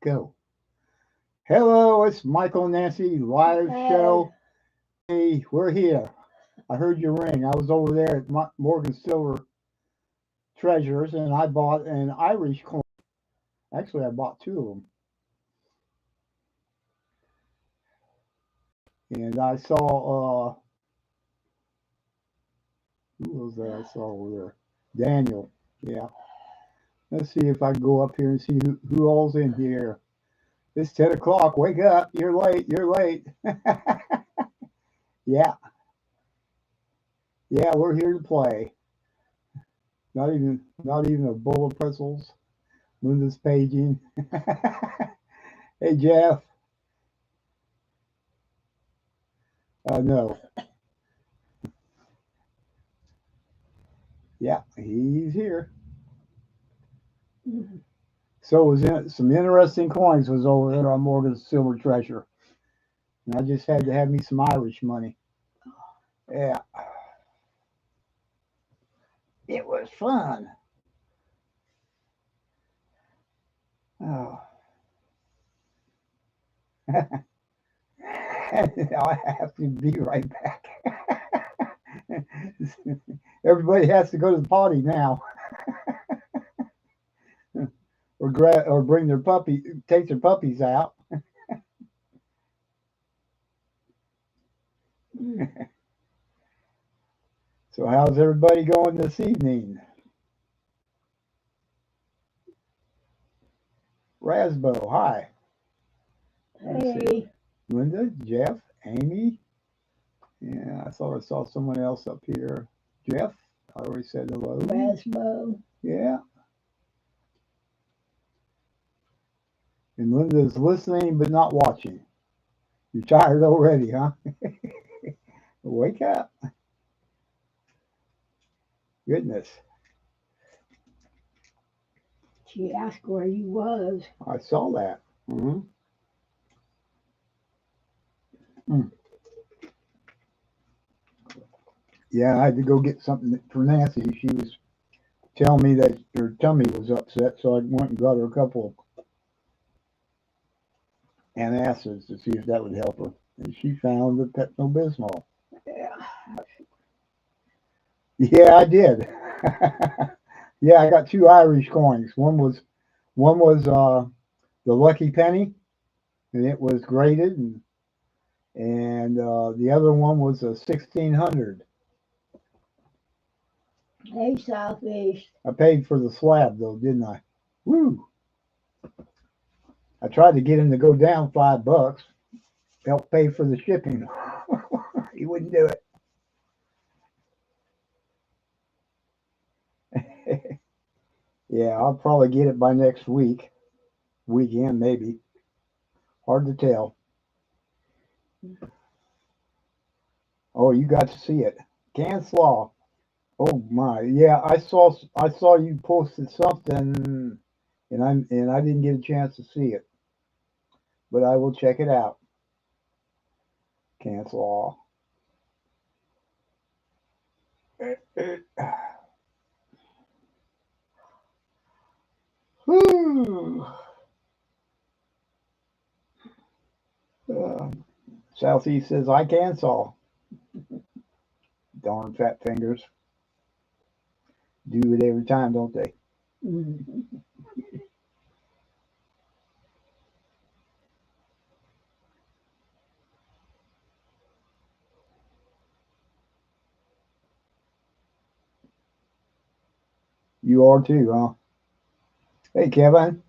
Go. Hello, it's Michael and Nancy live Hey, show. Hey, we're here. I heard your ring. I was over there at Morgan Silver Treasures and I bought an Irish coin. Actually, I bought two of them. And I saw, who was that I saw over there? Daniel. Yeah. Let's see if I can go up here and see who all's in here. It's 10 o'clock. Wake up. You're late. You're late. Yeah. Yeah, we're here to play. Not even a bowl of pretzels. Linda's paging. Hey Jeff. No. Yeah, he's here. So was some interesting coins was over there on Morgan's Silver Treasure, and I just had to have me some Irish money. Yeah, it was fun. Oh. I have to be right back. Everybody has to go to the potty now, or bring their puppy, take their puppies out. So how's everybody going this evening? Rasbo, hi. Let's see. hey, Linda, Jeff, Amy. Yeah, I thought I saw someone else up here. Jeff, I already said hello. Rasbo. Yeah. And Linda's listening but not watching. You're tired already, huh? Wake up. Goodness. She asked where you was. I saw that. Mm. Yeah, I had to go get something for Nancy. She was telling me that her tummy was upset, so I went and got her a couple of antacids to see if that would help her. And she found the Pepto Bismol. Yeah. Yeah, I did. Yeah, I got two Irish coins. One was the Lucky Penny, and it was graded, and the other one was a 1600. Hey, Southeast. I paid for the slab though, didn't I? Woo! I tried to get him to go down $5, help pay for the shipping. He wouldn't do it. Yeah, I'll probably get it by next weekend maybe. Hard to tell. Oh, you got to see it. Canslaw. Oh my, yeah, I saw you posted something, and I didn't get a chance to see it, but I will check it out. Cancel all. Whew. Uh, Southeast says I cancel. Darn fat fingers do it every time, don't they? Mhm. You are too, huh? Hey, Kevin.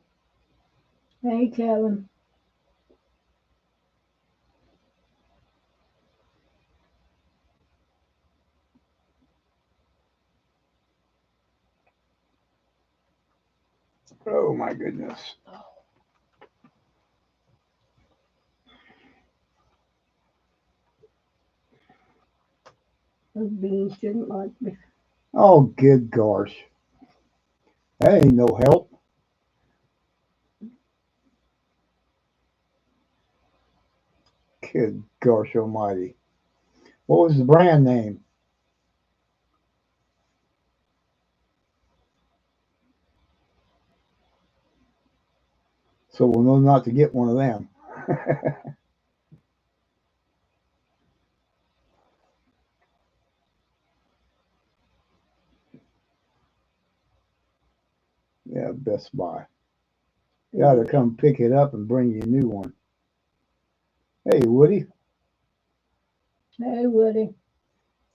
Hey, Kevin. Oh my goodness. Those beans didn't like me. Oh, good gosh. That ain't no help. Good gosh almighty. What was the brand name? So we'll know not to get one of them. Yeah, Best Buy. Gotta come pick it up and bring you a new one. Hey, Woody, Hey, Woody.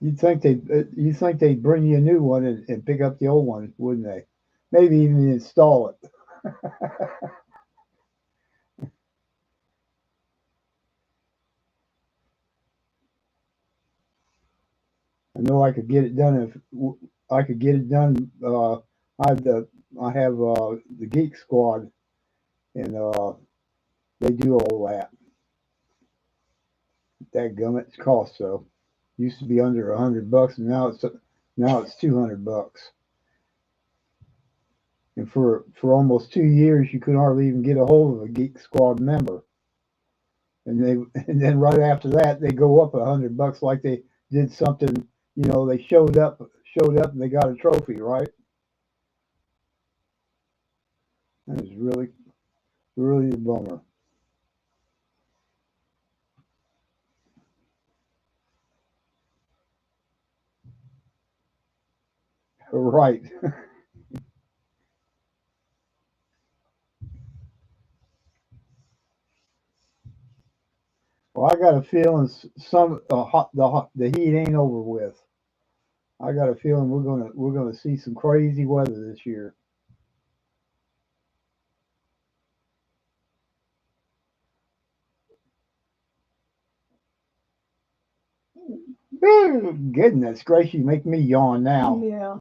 you think they'd bring you a new one and pick up the old one, wouldn't they? Maybe even install it. I know I could get it done if I could get it done. I have the Geek Squad, and they do all that. That gummit costs so. Used to be under $100, and now it's $200. And for almost 2 years, you could hardly even get a hold of a Geek Squad member. And they and then right after that, they go up $100 like they did something. They showed up, and they got a trophy, right? That is really a bummer. Right. Well, I got a feeling some the heat ain't over with. I got a feeling we're gonna see some crazy weather this year. Goodness gracious, you make me yawn now. Yeah.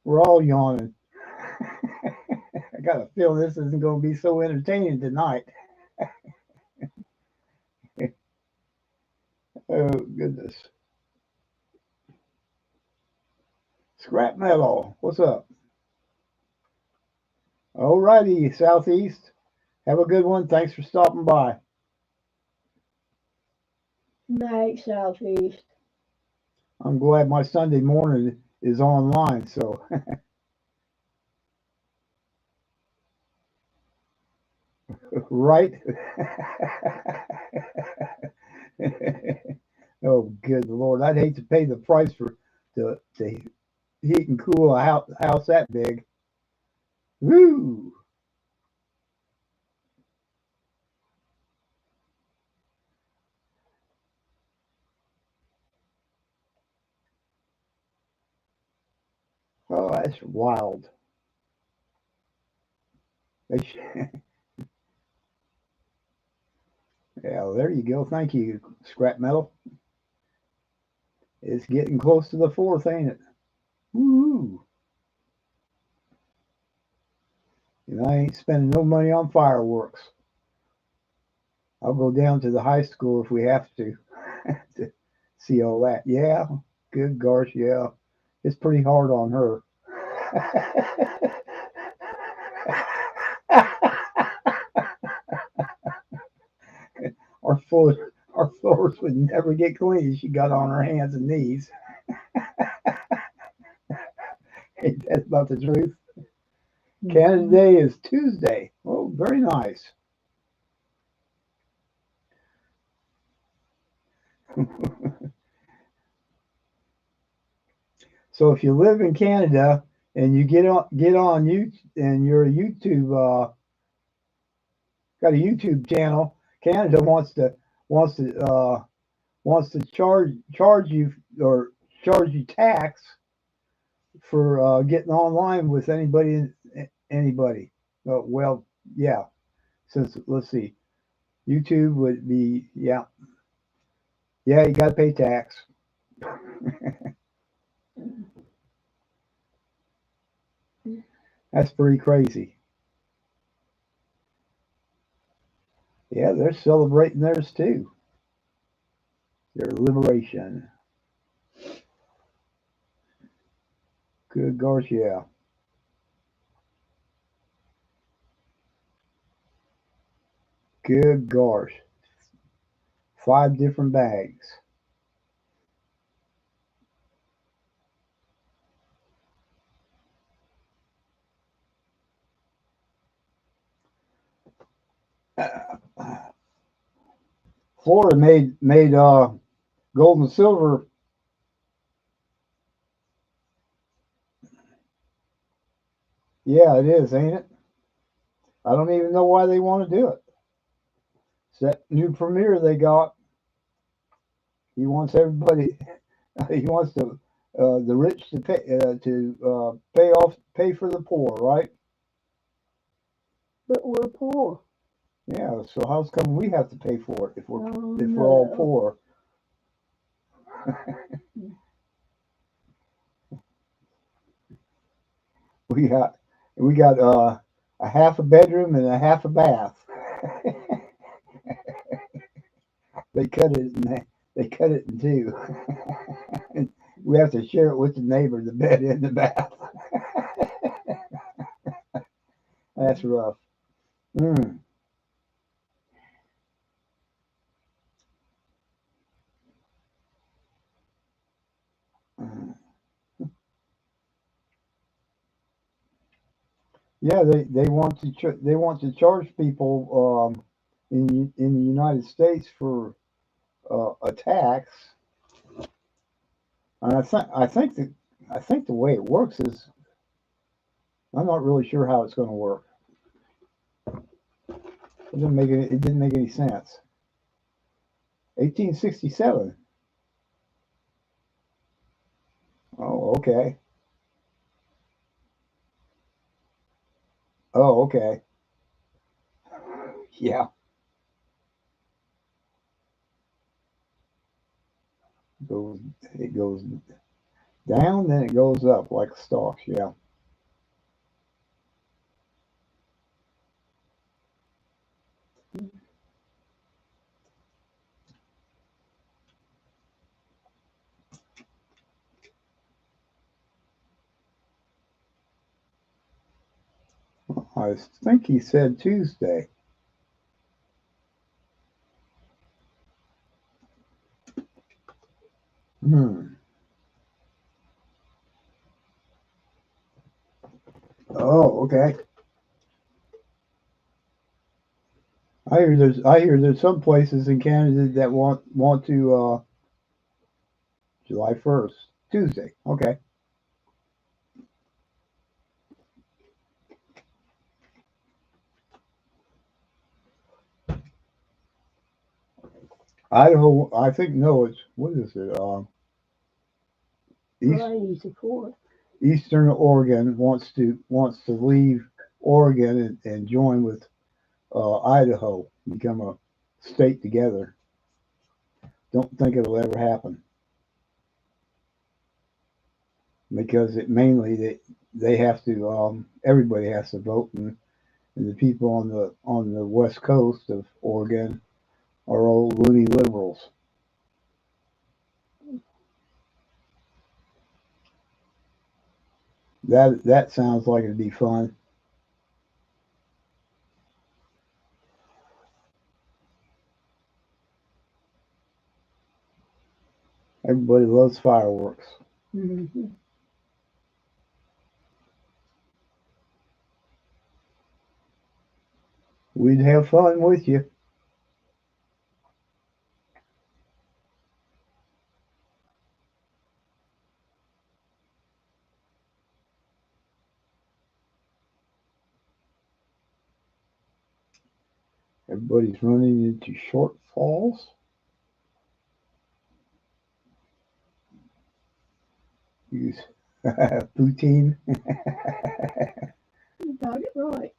We're all yawning. I got a feeling this isn't going to be so entertaining tonight. Oh goodness. Scrap metal. What's up? Alrighty, Southeast. Have a good one. Thanks for stopping by. Night, Southeast. I'm glad my Sunday morning is online, so right. Oh, good Lord! I'd hate to pay the price to heat and cool a house that big. Woo! Oh, that's wild. Yeah, well, there you go. Thank you, scrap metal. It's getting close to the fourth, ain't it? Woo! And I ain't spending no money on fireworks. I'll go down to the high school if we have to to see all that. Yeah, good gosh, yeah. It's pretty hard on her. our floor, our floors would never get clean. She got on her hands and knees. Ain't that about the truth? Canada Day is Tuesday. Oh, very nice. So if you live in Canada and you get on you and you're a YouTube got a YouTube channel, Canada wants to charge you or charge you tax for getting online with anybody. Well, yeah. Since let's see, YouTube would be yeah, you got to pay tax. That's pretty crazy. Yeah, they're celebrating theirs too. Their liberation. Good gosh, yeah. Good gosh. 5 different bags. Florida made gold and silver. Yeah, it is, ain't it? I don't even know why they want to do it. It's that new premier they got. He wants everybody. He wants the rich to pay for the poor, right? But we're poor. Yeah. So how's come we have to pay for it if we're Oh, all no. poor? We got a half a bedroom and a half a bath. They cut it in they cut it in two. We have to share it with the neighbor, the bed and the bath. That's rough. Mm. Mm. Yeah, they want to charge people in the United States for a tax, and I think the way it works is I'm not really sure how it's going to work. It didn't make any sense. 1867. Oh, okay. Oh, okay. Yeah. Goes it goes down, then it goes up like stocks. Yeah. I think he said Tuesday. Hmm. Oh, okay. I hear there's some places in Canada that want to July 1st, Tuesday. Okay. Idaho, I think no, it's what is it? East, Praise the Lord. Eastern Oregon wants to leave Oregon and join with Idaho, become a state together. Don't think it'll ever happen because it mainly they have to everybody has to vote, and the people on the west coast of Oregon are all loony liberals. That sounds like it'd be fun. Everybody loves fireworks. Mm-hmm. We'd have fun with you. Everybody's running into shortfalls. Use poutine. You got it right.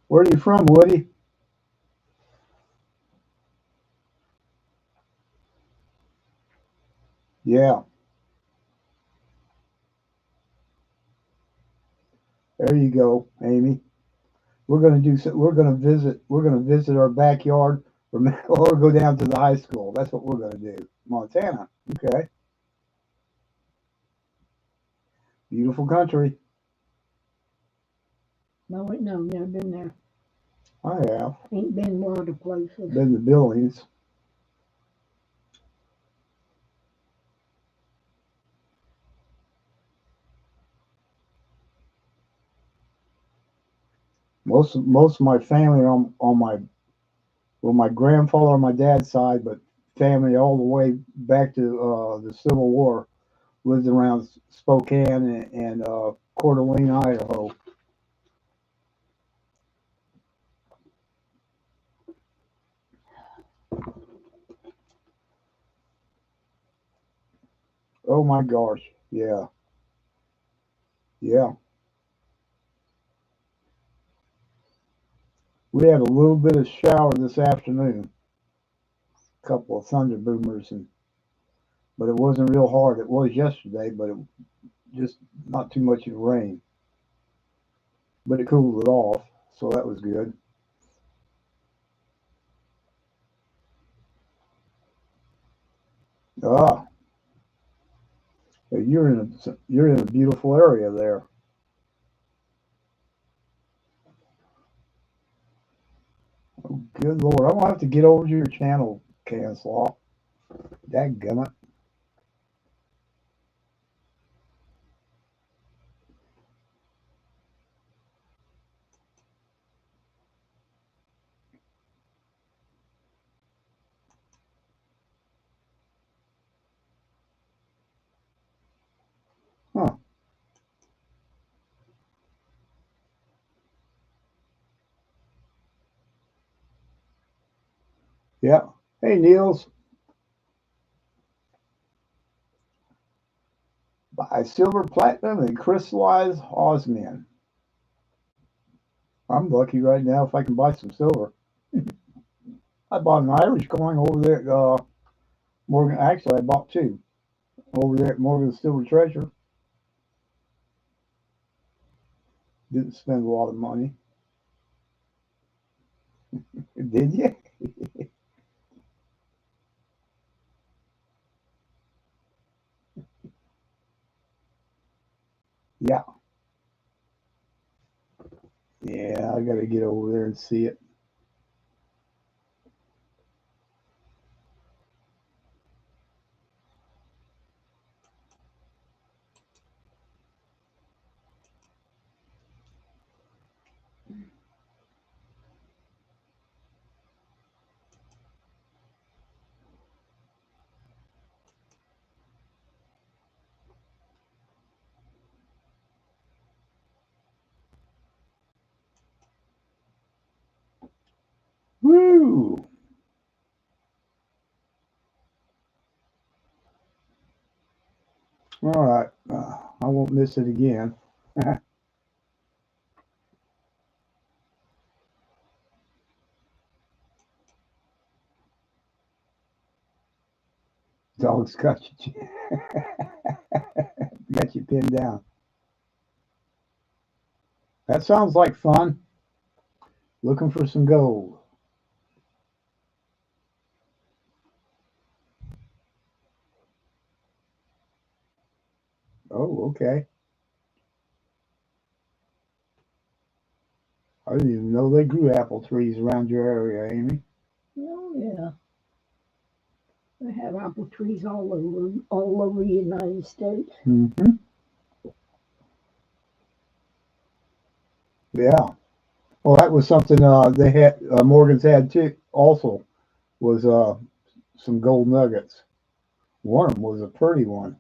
Where are you from, Woody? Yeah, there you go, Amy. We're gonna do. We're gonna visit. We're gonna visit our backyard, or go down to the high school. That's what we're gonna do. Montana. Okay, beautiful country. No, wait, no, never been there. I have Ain't been a lot of places. been to Billings. Most of my family on my my grandfather on my dad's side, but family all the way back to the Civil War lived around Spokane and Coeur d'Alene, Idaho. Oh my gosh, yeah, yeah. We had a little bit of shower this afternoon, a couple of thunder boomers, but it wasn't real hard. It was yesterday, but it just not too much of rain. But it cooled it off, so that was good. Ah, you're in a beautiful area there. Good Lord, I'm gonna have to get over to your channel, Canslaw. Dadgummit. Huh. Yeah. Hey, Niels, buy silver, platinum, and crystallized osmium. I'm lucky right now if I can buy some silver. I bought an Irish coin over there at Morgan. Actually, I bought two over there at Morgan Silver Treasure. Didn't spend a lot of money. Did you? Yeah. Yeah, I got to get over there and see it. Woo! All right. I won't miss it again. Dog's got you pinned down. That sounds like fun. Looking for some gold. Oh, okay. I didn't even know they grew apple trees around your area, Amy. Oh yeah, they have apple trees all over the United States. Mm-hmm. Yeah. Well, that was something they had. Morgan's had too. Also, was some gold nuggets. One of them was a pretty one.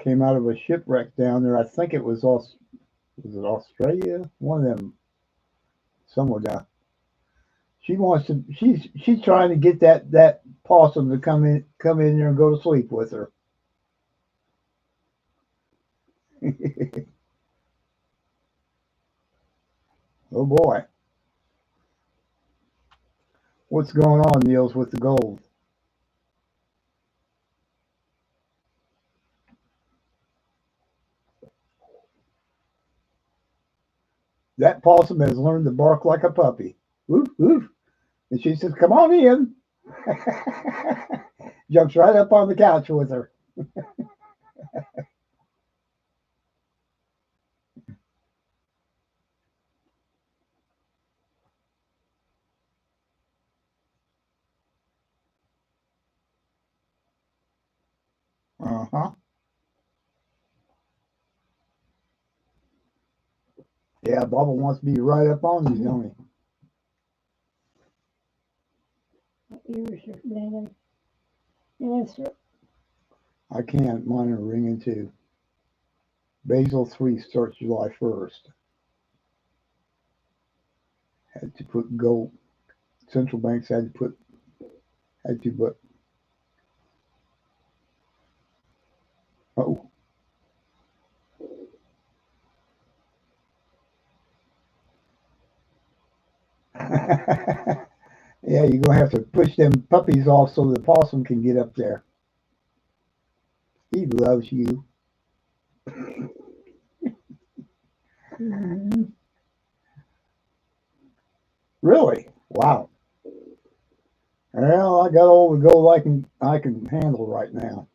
Came out of a shipwreck down there. I think it was it Australia? One of them somewhere down. She wants to. She's trying to get that possum to come in there and go to sleep with her. Oh boy, what's going on, Niels, with the gold? That possum has learned to bark like a puppy. Woof woof. And she says, "Come on in." Jumps right up on the couch with her. Uh-huh. Yeah, Bubba wants to be right up on you, don't he? My ears are ringing. Answer. I can't. Mine are ringing too. Basel 3 starts July 1st. Had to put gold. Central banks had to, but oh. Yeah, you're gonna have to push them puppies off so the possum can get up there. He loves you. Mhm. Really? Wow. Well, I got all the gold I can handle right now.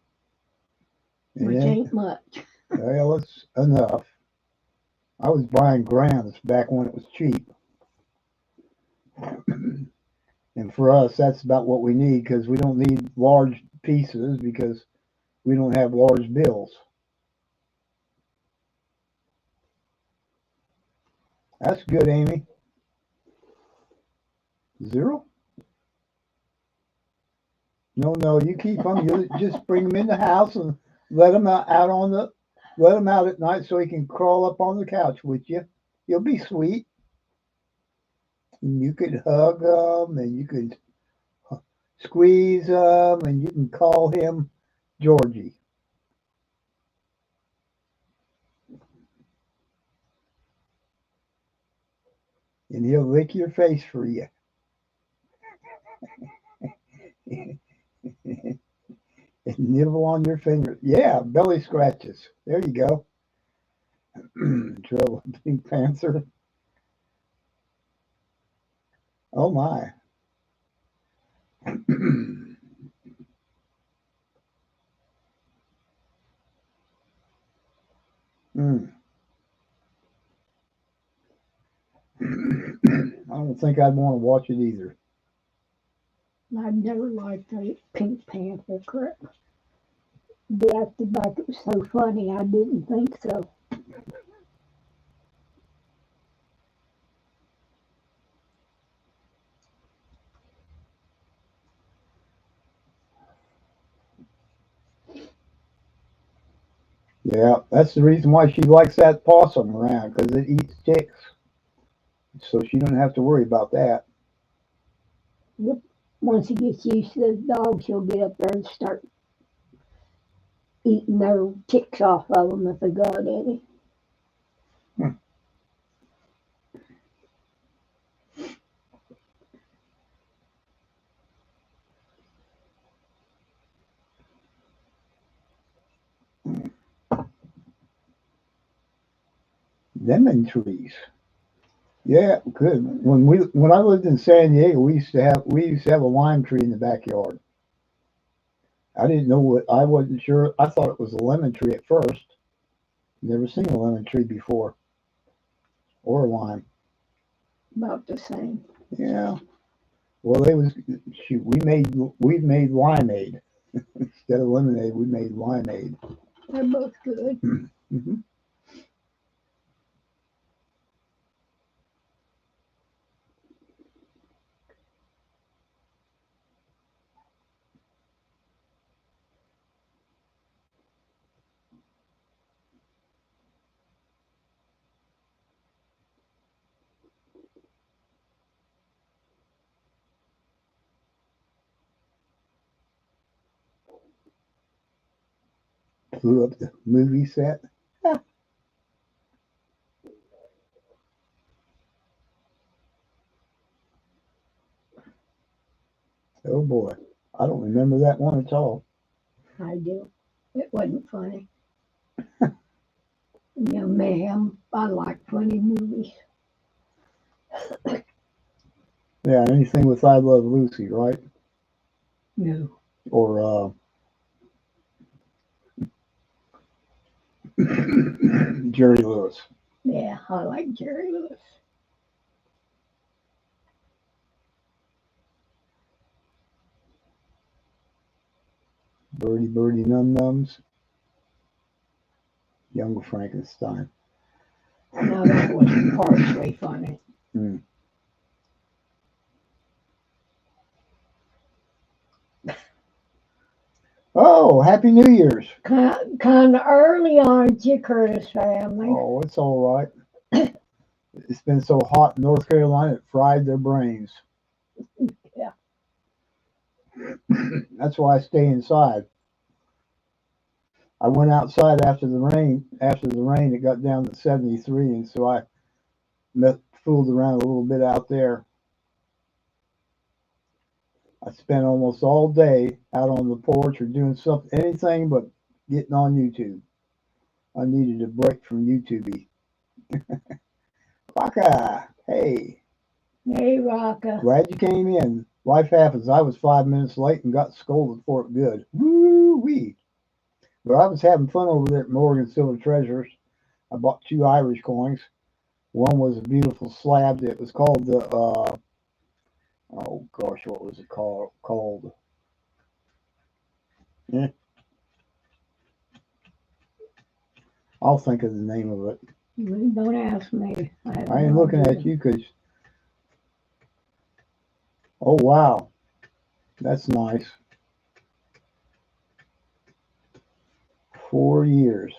And Which it ain't, ain't much. well, it's enough. I was buying grams back when it was cheap. And for us, that's about what we need because we don't need large pieces because we don't have large bills. That's good, Amy. Zero? No, no, you keep them. You just bring them in the house and let them let them out at night so he can crawl up on the couch with you. He'll be sweet. And you could hug him and you could squeeze him and you can call him Georgie. And he'll lick your face for you. And nibble on your fingers. Yeah, belly scratches. There you go. Drill Pink Panther. Oh my. Mm. I don't think I'd want to watch it either. I've never liked the Pink Panther crap. They acted like it was so funny. I didn't think so. Yeah, that's the reason why she likes that possum around because it eats ticks, so she don't have to worry about that. Yep. Once he gets used to those dogs, he'll get up there and start eating their ticks off of them if they got any. Hmm. Lemon trees. Yeah, good. When I lived in San Diego, we used to have a lime tree in the backyard. I didn't know what I wasn't sure. I thought it was a lemon tree at first. Never seen a lemon tree before or a lime. About the same. Yeah. Well, they was shoot. We made limeade instead of lemonade. We made limeade. They're both good. Hmm. Blew up the movie set. Oh boy, I don't remember that one at all. I do. It wasn't funny. Yeah, ma'am, I like funny movies. Yeah, anything with I Love Lucy, right? No. Or Jerry Lewis. Yeah, I like Jerry Lewis. Birdie Birdie Num Nums. Younger Frankenstein. Now that was partially funny. Mm. Oh, Happy New Year's. Kind of early on at your Curtis family. Oh, it's all right. It's been so hot in North Carolina, it fried their brains. Yeah. That's why I stay inside. I went outside after the rain. After the rain, it got down to 73, and so I fooled around a little bit out there. I spent almost all day out on the porch or doing something, anything but getting on YouTube. I needed a break from YouTube. Rocka, hey, Hey, Rocka. glad you came in. Life happens. I was 5 minutes late and got scolded for it good. Woo wee. But I was having fun over there at Morgan Silver Treasures. I bought 2 Irish coins. One was a beautiful slab. It was called the, oh gosh, what was it called? Eh, I'll think of the name of it. Don't ask me. I ain't looking at you because, oh wow, that's nice. 4 years.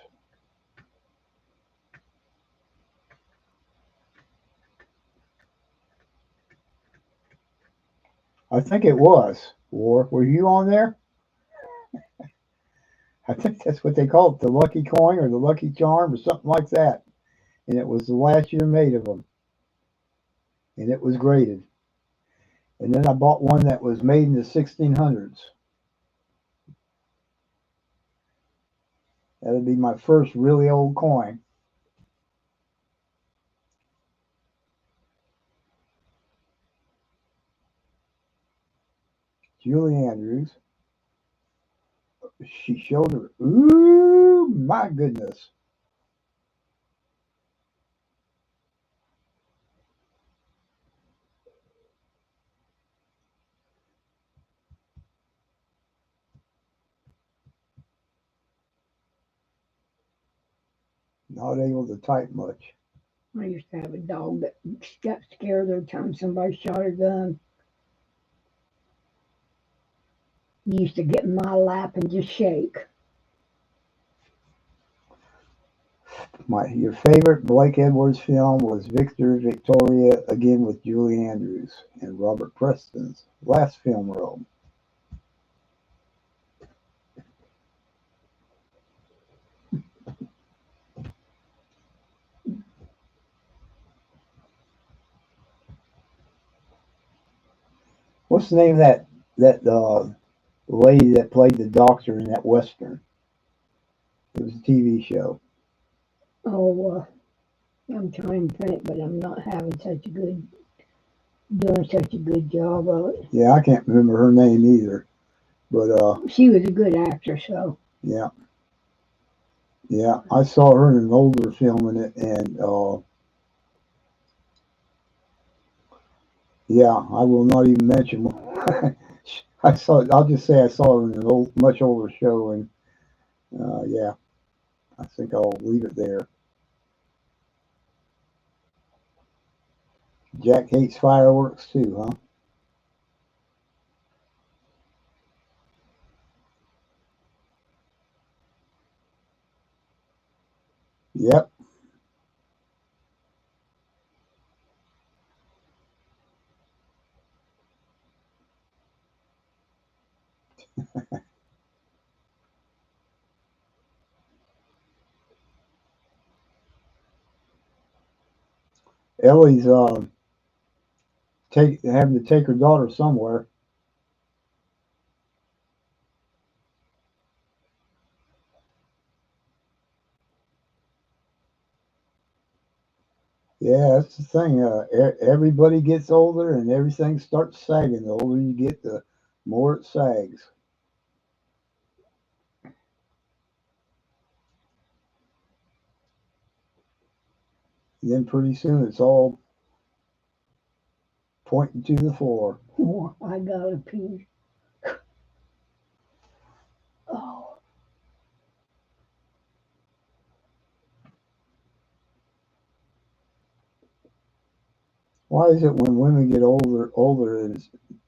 I think it was. War, were you on there? I think that's what they call it, the lucky coin or the lucky charm or something like that. And it was the last year made of them. And it was graded. And then I bought one that was made in the 1600s. That would be my first really old coin. Julie Andrews. She showed her. Ooh, my goodness. Not able to type much. I used to have a dog that got scared every time somebody shot a gun. He used to get in my lap and just shake. Your favorite Blake Edwards film was Victor Victoria, again with Julie Andrews and Robert Preston's last film role. What's the name of that lady that played the doctor in that western? It was a TV show. Oh, I'm trying to think, but I'm not doing such a good job of it. Yeah, I can't remember her name either, but She was a good actress, though. yeah, yeah, I saw her in an older film in it, and yeah, I will not even mention. I saw. I'll just say I saw her in an much older show, and yeah, I think I'll leave it there. Jack hates fireworks too, huh? Yep. Ellie's having to take her daughter somewhere. Yeah, that's the thing. Everybody gets older, and everything starts sagging. The older you get, the more it sags. And then pretty soon, it's all pointing to the floor. Oh, I got a piece. Why is it when women get older,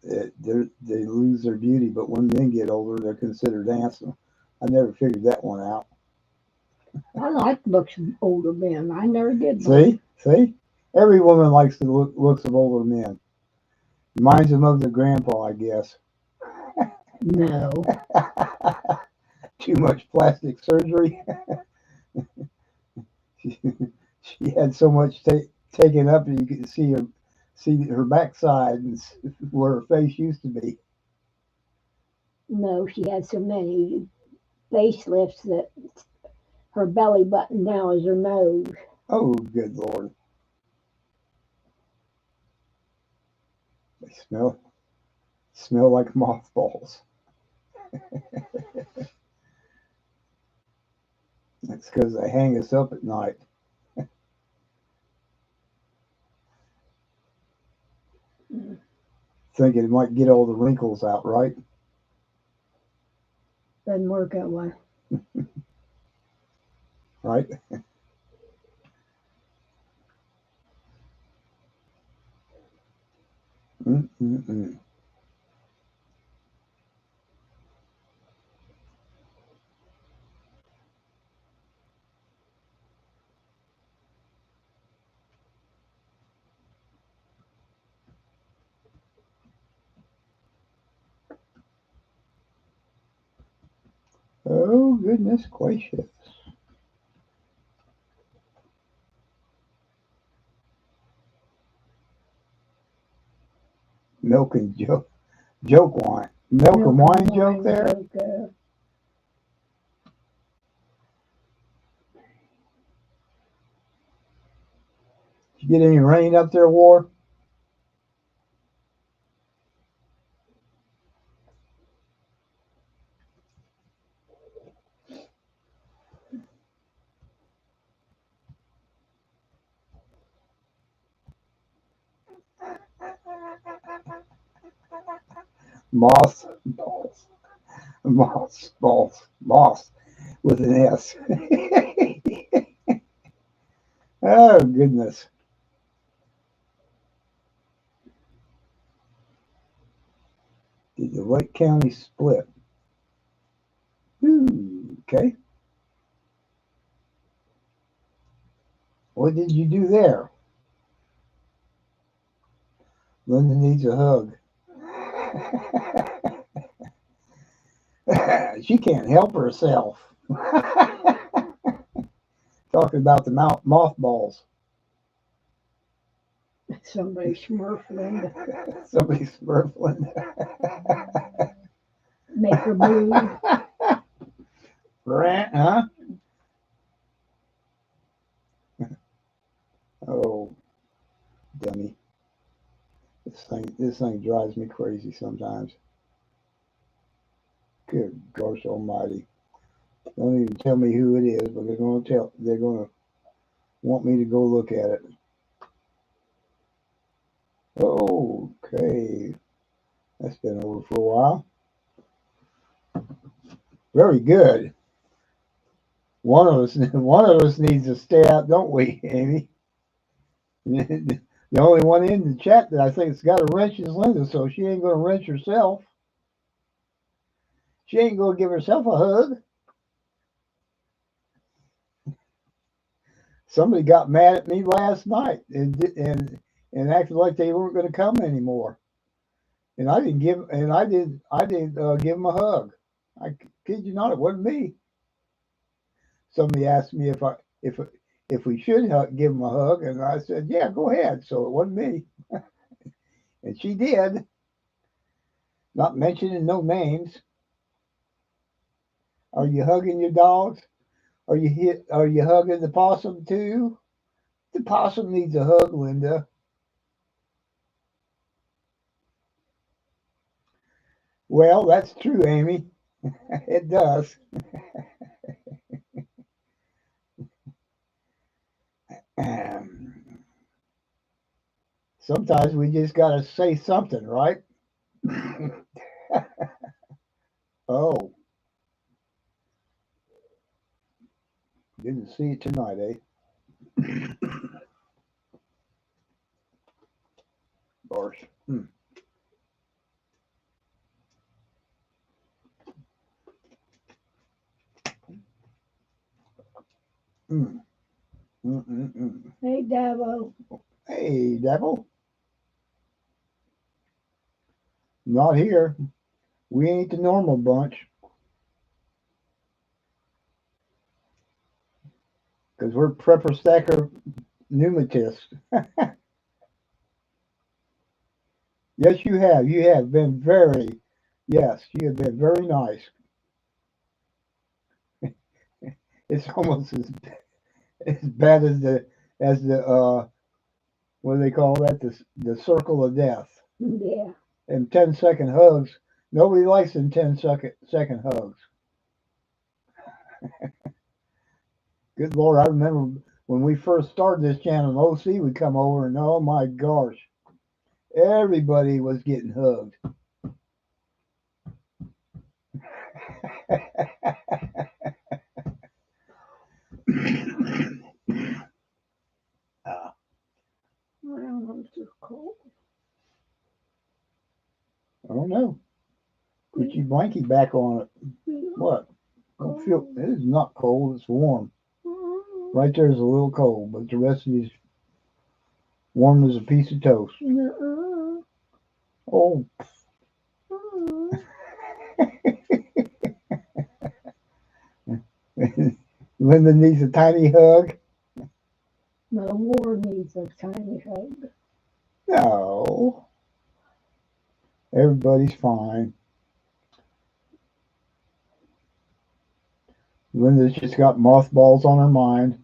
they lose their beauty, but when men get older, they're considered handsome? I never figured that one out. I like looks of older men. I never did like. See, every woman likes the looks of older men. Reminds them of their grandpa, I guess. No, Too much plastic surgery. she, she had so much taken up, and you could see her backside and where her face used to be. no, she had so many facelifts that her belly button now is her nose. Oh, good Lord! They smell like mothballs. That's because they hang us up at night, thinking it might get all the wrinkles out, right? Doesn't work that way. Right? Mm-mm-mm. Oh, goodness gracious. Milk and joke wine. Milk and Milk and wine joke wine there? joke. Did you get any rain up there, War? Moss balls. Moss with an S. Oh, goodness. Did the Lake County split? Okay. What did you do there? Linda needs a hug. She can't help herself. Talking about the mothballs. Somebody smurfling. Somebody's smurfling. Make her blue. Rant, huh? Oh, dummy. This thing drives me crazy sometimes. Good gosh almighty. Don't even tell me who it is, but they're gonna want me to go look at it. Okay. That's been over for a while. Very good. One of us needs to stay out, don't we, Amy? The only one in the chat that I think's got a wrench is Linda, so she ain't gonna wrench herself. She ain't gonna give herself a hug. Somebody got mad at me last night and acted like they weren't going to come anymore. And I didn't give them a hug. I kid you not, it wasn't me. Somebody asked me if we should give them a hug, and I said, yeah, go ahead. So it wasn't me, and she did, not mentioning no names. Are you hugging your dogs? Are you hugging the possum too? The possum needs a hug, Linda. Well, that's true, Amy. It does. Sometimes we just got to say something, right? Oh, didn't see it tonight, eh? gosh. Mm. Hey, Davo. Hey, Devil. Not here. We ain't the normal bunch. Because we're prepper stacker pneumatists. Yes, you have. You have been very, yes, you have been very nice. It's almost as bad as the what do they call that? The circle of death. Yeah. And 10-second hugs. Nobody likes them 10-second hugs. Good Lord, I remember when we first started this channel, OC would come over and oh my gosh, everybody was getting hugged. I don't know, it's just cold. I don't know. Put your blanket back on it. What? Don't feel it is not cold, it's warm. Right there is a little cold, but the rest of you is warm as a piece of toast. Oh. Linda needs a tiny hug. No, war needs a tiny hug. No. Everybody's fine. Linda's just got mothballs on her mind.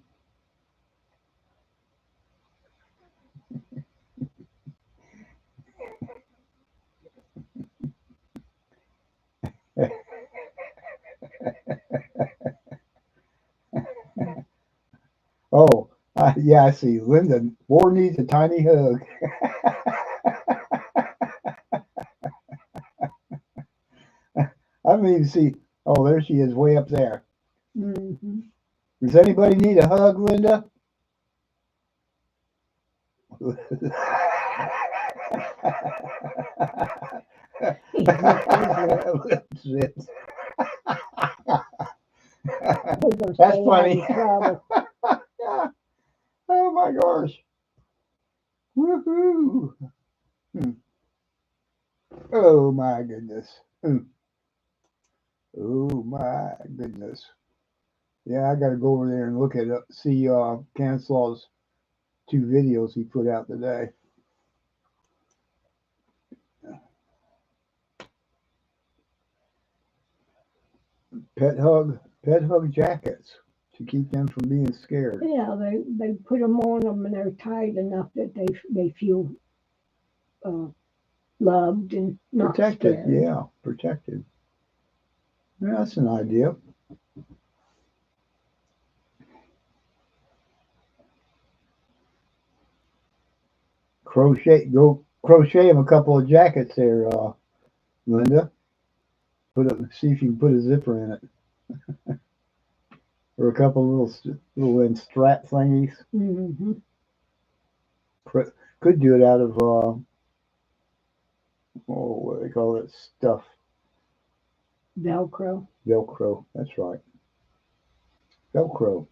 Oh, yeah, I see. Linda, war needs a tiny hug. I don't even see. Oh, there she is, way up there. Mm-hmm. Does anybody need a hug, Linda? That's funny. Oh my gosh. Woohoo. Oh my goodness. Oh my goodness. Yeah, I got to go over there and look at it, see Canslaw's 2 videos he put out today. Pet hug jackets to keep them from being scared. Yeah, they put them on them and they're tight enough that they feel loved and not Protected, scared. yeah, protected. Yeah, that's an idea. Go crochet him a couple of jackets there, Linda. See if you can put a zipper in it, or a couple of little strap thingies. Mm-hmm. Could do it out of what do they call that stuff? Velcro. Velcro. That's right. Velcro.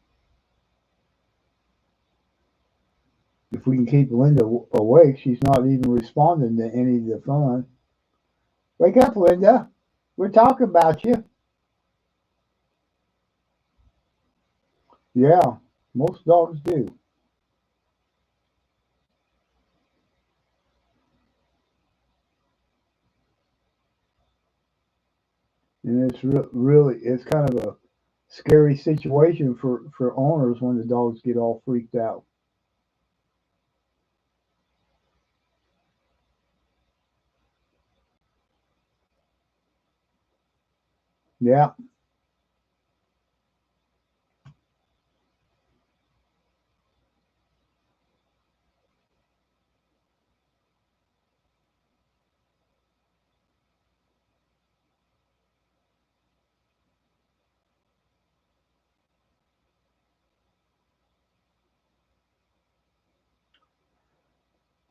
If we can keep Linda awake, she's not even responding to any of the fun. Wake up, Linda. We're talking about you. Yeah, most dogs do. And it's really, it's kind of a scary situation for owners when the dogs get all freaked out. Yeah.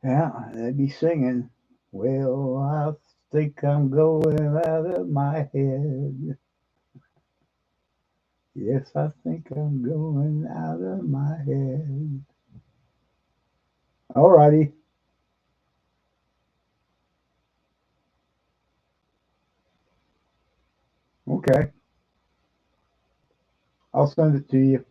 Yeah, they'd be singing. Well, I think I'm going out of my head. Yes, I think I'm going out of my head. Alrighty. Okay. I'll send it to you.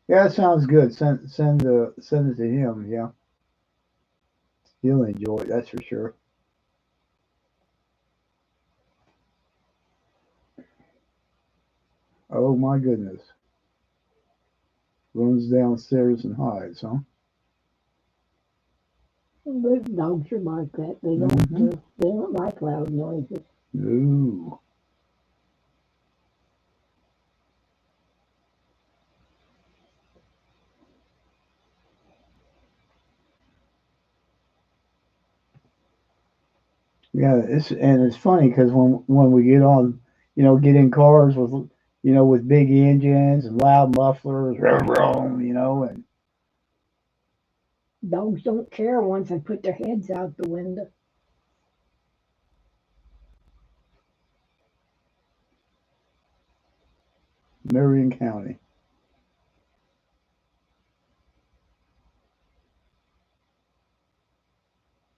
Yeah, that sounds good. Send it to him. Yeah, he'll enjoy it. That's for sure. Oh my goodness. Runs downstairs and hides, huh? But dogs are like that. Mm-hmm. They don't like loud noises. Ooh. Yeah, it's funny because when we get on, get in cars with with big engines and loud mufflers, vroom, vroom, and Dogs don't care once they put their heads out the window. Marion County.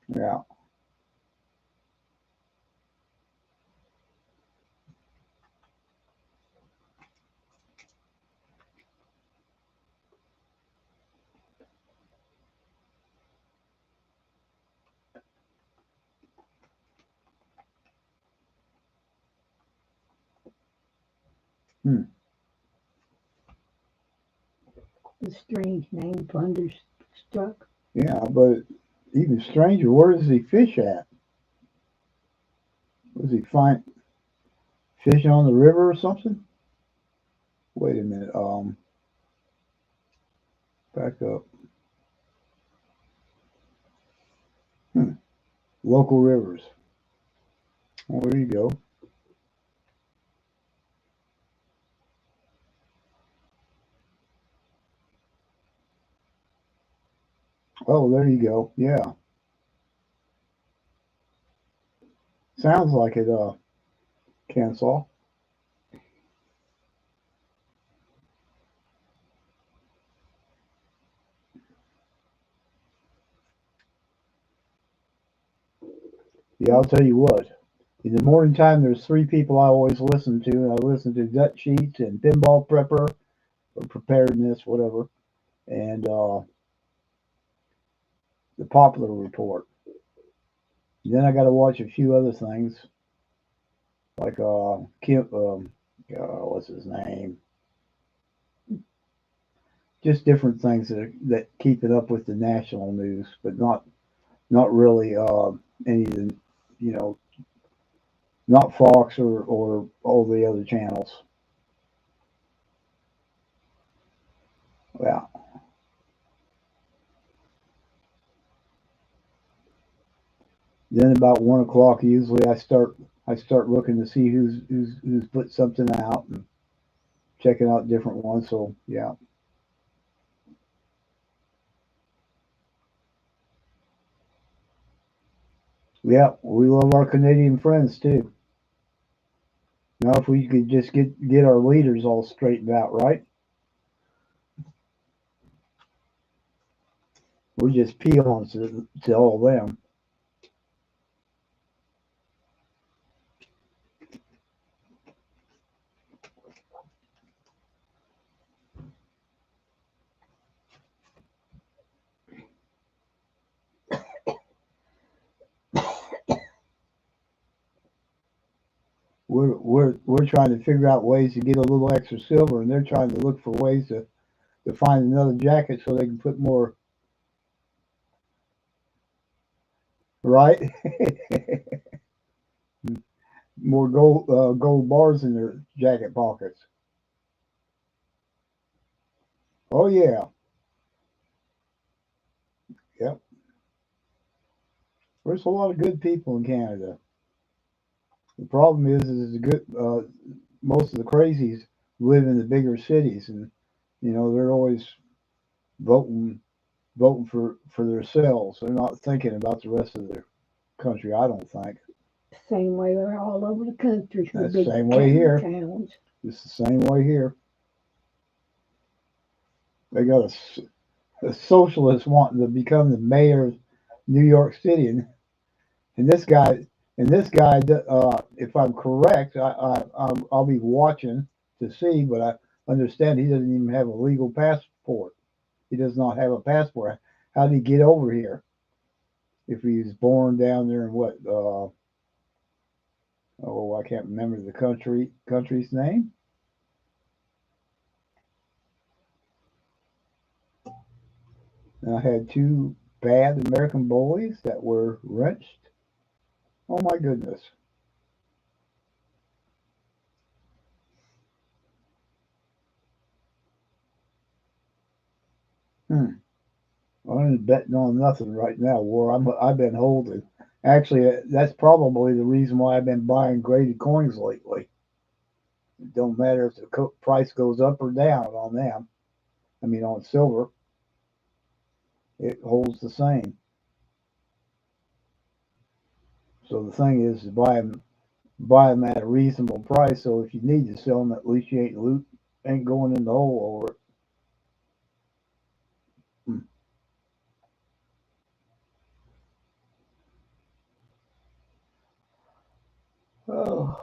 Yeah. Hmm. A strange name, Thunderstruck. Yeah, but even stranger, where does he fish at? Was he find fishing on the river or something? Wait a minute. Back up. Hmm. Local rivers. Oh, there you go. Oh, there you go. Yeah. Sounds like it, Kensaw. Yeah, I'll tell you what. In the morning time, there's three people I always listen to. And I listen to Dutch Sheets and Pinball Prepper or Preparedness, whatever, and the Popular Report. Then I got to watch a few other things like Kim, what's his name? Just different things that keep it up with the national news, but not really any of the you know not Fox or all the other channels. Yeah. Then about 1 o'clock, usually I start looking to see who's put something out and checking out different ones. So yeah, yeah, we love our Canadian friends too. Now if we could just get our leaders all straightened out, right? We're just peons to all of them. We're trying to figure out ways to get a little extra silver, and they're trying to look for ways to find another jacket so they can put more right, more gold bars in their jacket pockets. Oh yeah, yep. There's a lot of good people in Canada. The problem is the good most of the crazies live in the bigger cities, and You know, they're always voting for themselves. They're not thinking about the rest of the country. I don't think. Same way they're all over the country for That's the big same way here. towns. It's the same way here. They got a socialist wanting to become the mayor of New York City, and this guy if I'm correct, I'll be watching to see, but I understand he doesn't even have a legal passport. He does not have a passport. How did he get over here? If he was born down there in what? Oh, I can't remember the country's name. And I had two bad American boys that were wrenched. Oh my goodness. Hmm. I'm betting on nothing right now. War I've been holding. Actually, that's probably the reason why I've been buying graded coins lately. It don't matter if the price goes up or down on them. I mean, on silver, it holds the same. So the thing is to buy them at a reasonable price. So if you need to sell them, at least you ain't going in the hole over it. Hmm. Oh.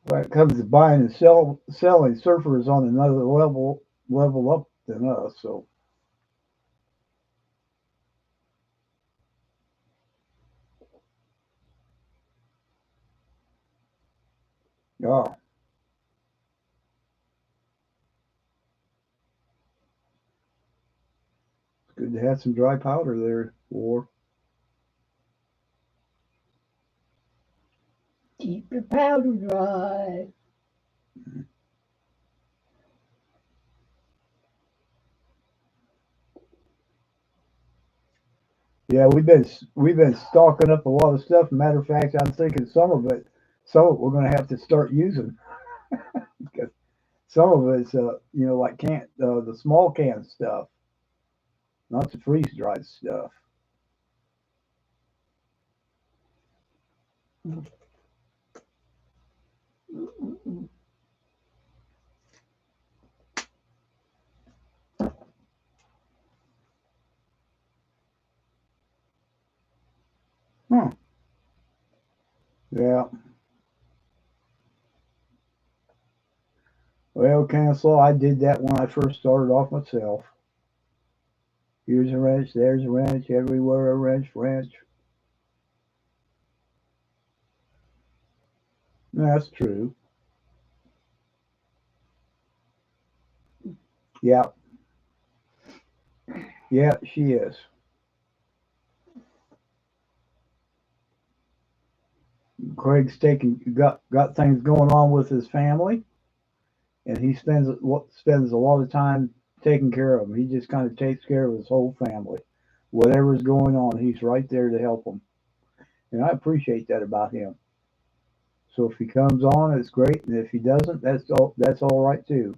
When it comes to buying and selling, Surfer is on another level up than us. So yeah, it's good to have some dry powder there, War. Keep your powder dry. Yeah, we've been stocking up a lot of stuff. Matter of fact, I'm thinking some of it we're going to have to start using because some of it's like the small can stuff, not the freeze dried stuff. Huh. Yeah. Well, cancel. I did that when I first started off myself. Here's a wrench, there's a wrench, everywhere a wrench. That's true. Yeah, yeah, she is. Craig's got things going on with his family, and he spends a lot of time taking care of them. He just kind of takes care of his whole family. Whatever's going on, he's right there to help them, and I appreciate that about him. So if he comes on, it's great, and if he doesn't, that's all right too.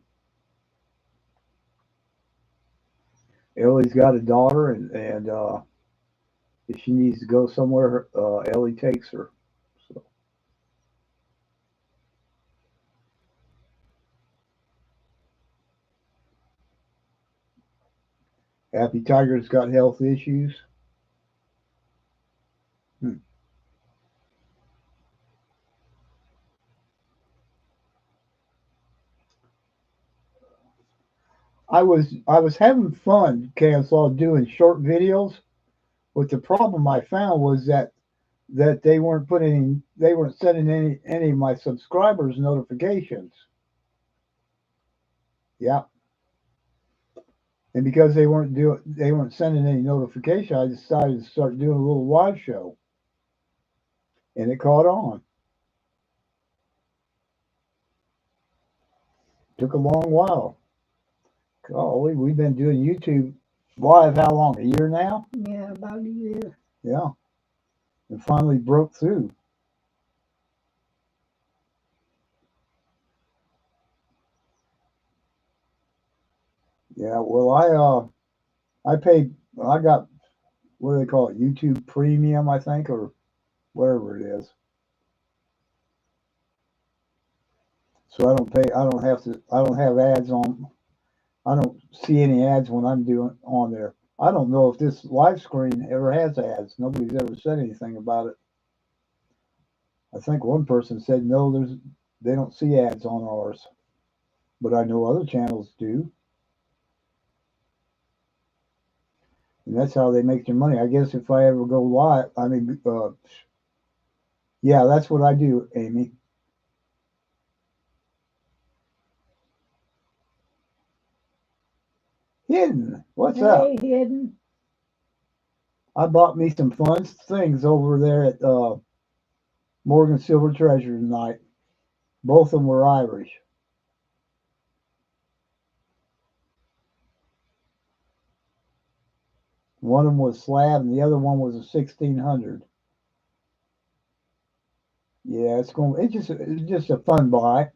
Ellie's got a daughter, and if she needs to go somewhere, Ellie takes her. So Happy Tiger's got health issues. Hmm. I was having fun, Cancel, doing short videos, but the problem I found was that they weren't sending any of my subscribers notifications. Yeah, and because they weren't sending any notification, I decided to start doing a little live show, and it caught on. Took a long while. Golly, we've been doing YouTube live how long? A year now? Yeah, about a year. Yeah, and finally broke through. Yeah, well, I paid. I got, what do they call it? YouTube Premium, I think, or whatever it is. So I don't pay. I don't have to. I don't have ads on. I don't see any ads when I'm doing on there. I don't know if this live screen ever has ads. Nobody's ever said anything about it. I think one person said no. They don't see ads on ours, but I know other channels do, and that's how they make their money. I guess if I ever go live, I mean, yeah, that's what I do, Amy. Hidden. What's up? Hey, Hidden. I bought me some fun things over there at Morgan Silver Treasure tonight. Both of them were Irish. One of them was slab, and the other one was a 1600. Yeah, it's just a fun buy.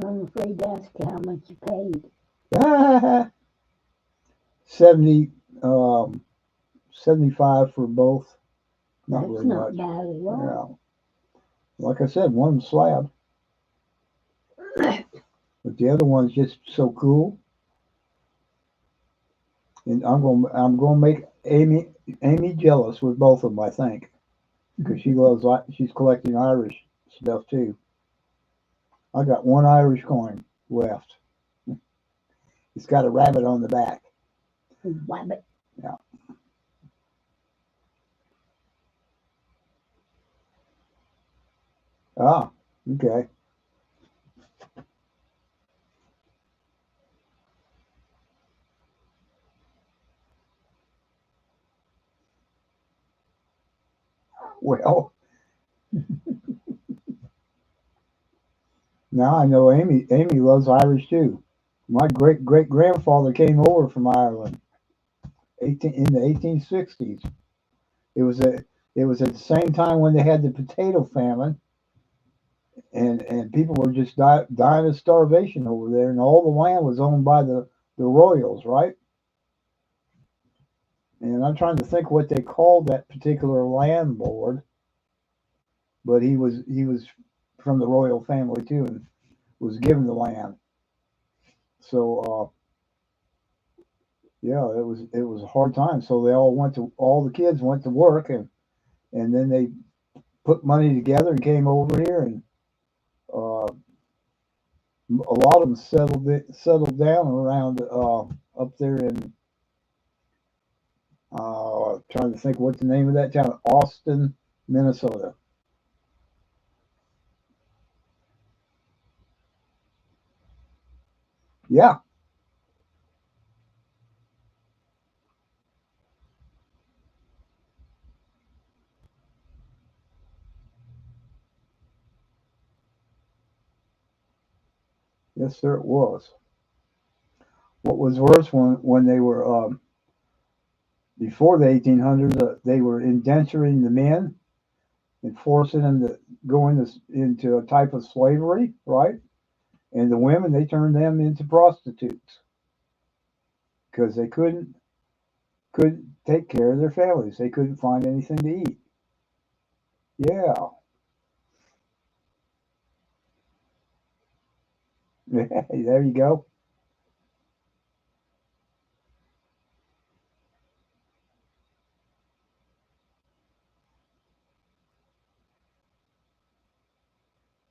I'm afraid to ask you how much you paid. 70, 75 for both. Not That's very not much. bad at all. Yeah, like I said, one slab, but the other one's just so cool. And I'm gonna make Amy jealous with both of them. I think because she's collecting Irish stuff too. I got one Irish coin left. It's got a rabbit on the back. Rabbit. Yeah. Ah, okay. Well, now I know Amy loves Irish too. My great grandfather came over from Ireland 18 in the 1860s. It was a it was at the same time when they had the potato famine, and people were just dying of starvation over there, and all the land was owned by the royals, right? And I'm trying to think what they called that particular landlord, but he was from the royal family too, and was given the land. So yeah, it was a hard time. So all the kids went to work, and then they put money together and came over here, and uh, a lot of them settled down around up there in trying to think what's the name of that town, Austin, Minnesota. Yeah, yes, sir, it was. What was worse when they were before the 1800s, they were indenturing the men and forcing them to go into a type of slavery, right? And the women, they turned them into prostitutes because they couldn't take care of their families. They couldn't find anything to eat. Yeah, there you go.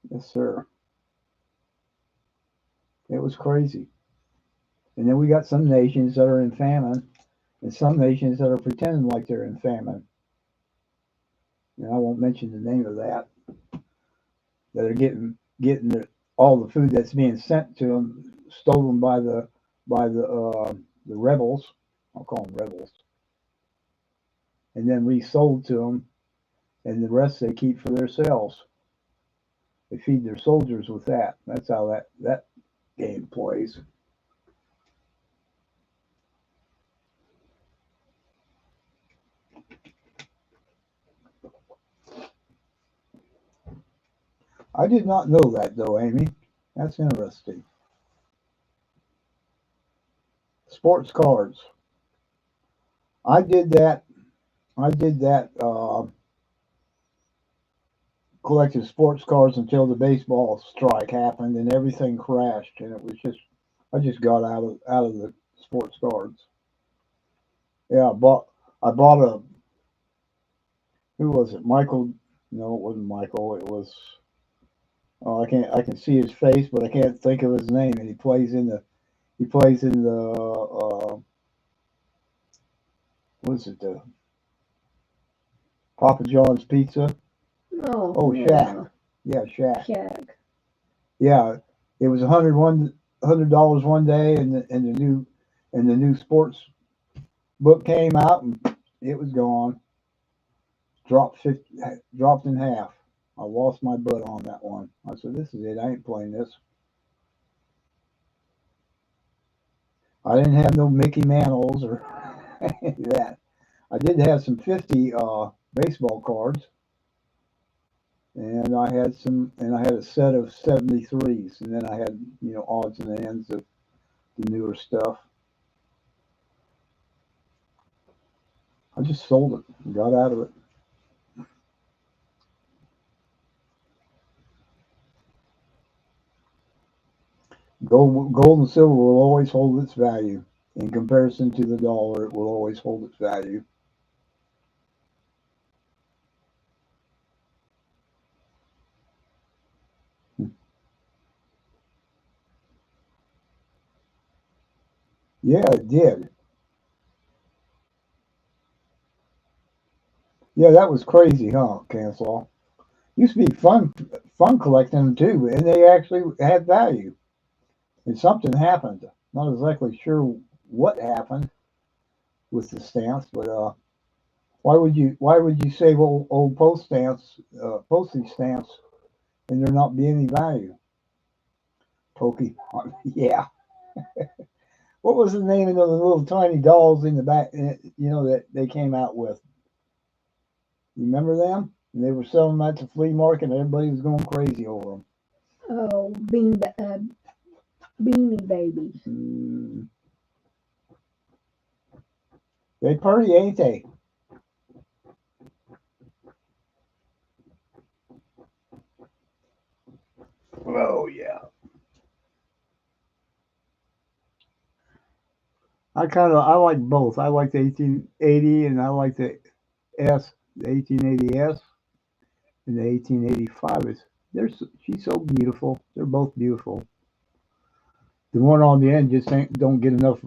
Yes, sir. It was crazy. And then we got some nations that are in famine, and some nations that are pretending like they're in famine. And I won't mention the name of that. That are all the food that's being sent to them stolen by the rebels. I'll call them rebels, and then resold to them, and the rest they keep for themselves. They feed their soldiers with that. That's how that game plays. I did not know that though, Amy. That's interesting. sports cards. I did that. I did that. Collected sports cards until the baseball strike happened and everything crashed, and it was just I just got out of the sports cards. Yeah, I bought a who was it? Michael? No, it wasn't Michael. It was oh I can see his face, but I can't think of his name. And he plays in the what is it the Papa John's Pizza? Oh, Oh, yeah. Shaq. Yeah, Shaq. Shaq. Yeah, it was $100 one day, and the new sports book came out, and it was gone. Dropped in half. I lost my butt on that one. I said, "This is it. I ain't playing this." I didn't have no Mickey Mantles or any of that. I did have some 50 baseball cards, and I had a set of 73s, and then I had odds and ends of the newer stuff. I just sold it and got out of it. Gold and silver will always hold its value. In comparison to the dollar, it will always hold its value. Yeah, it did. Yeah, that was crazy, huh, Cancel? Used to be fun collecting them too, and they actually had value. And something happened. Not exactly sure what happened with the stamps, but why would you save old postage stamps, and there not be any value? Pokemon, yeah. What was the name of the little tiny dolls in the back? That they came out with. You remember them? And they were selling them at the flea market, and everybody was going crazy over them. Oh, Beanie Babies. Mm, they pretty, ain't they? Oh yeah. I like both. I like the 1880 and I like the 1880s and the 1885 is. She's so beautiful. They're both beautiful. The one on the end just don't get enough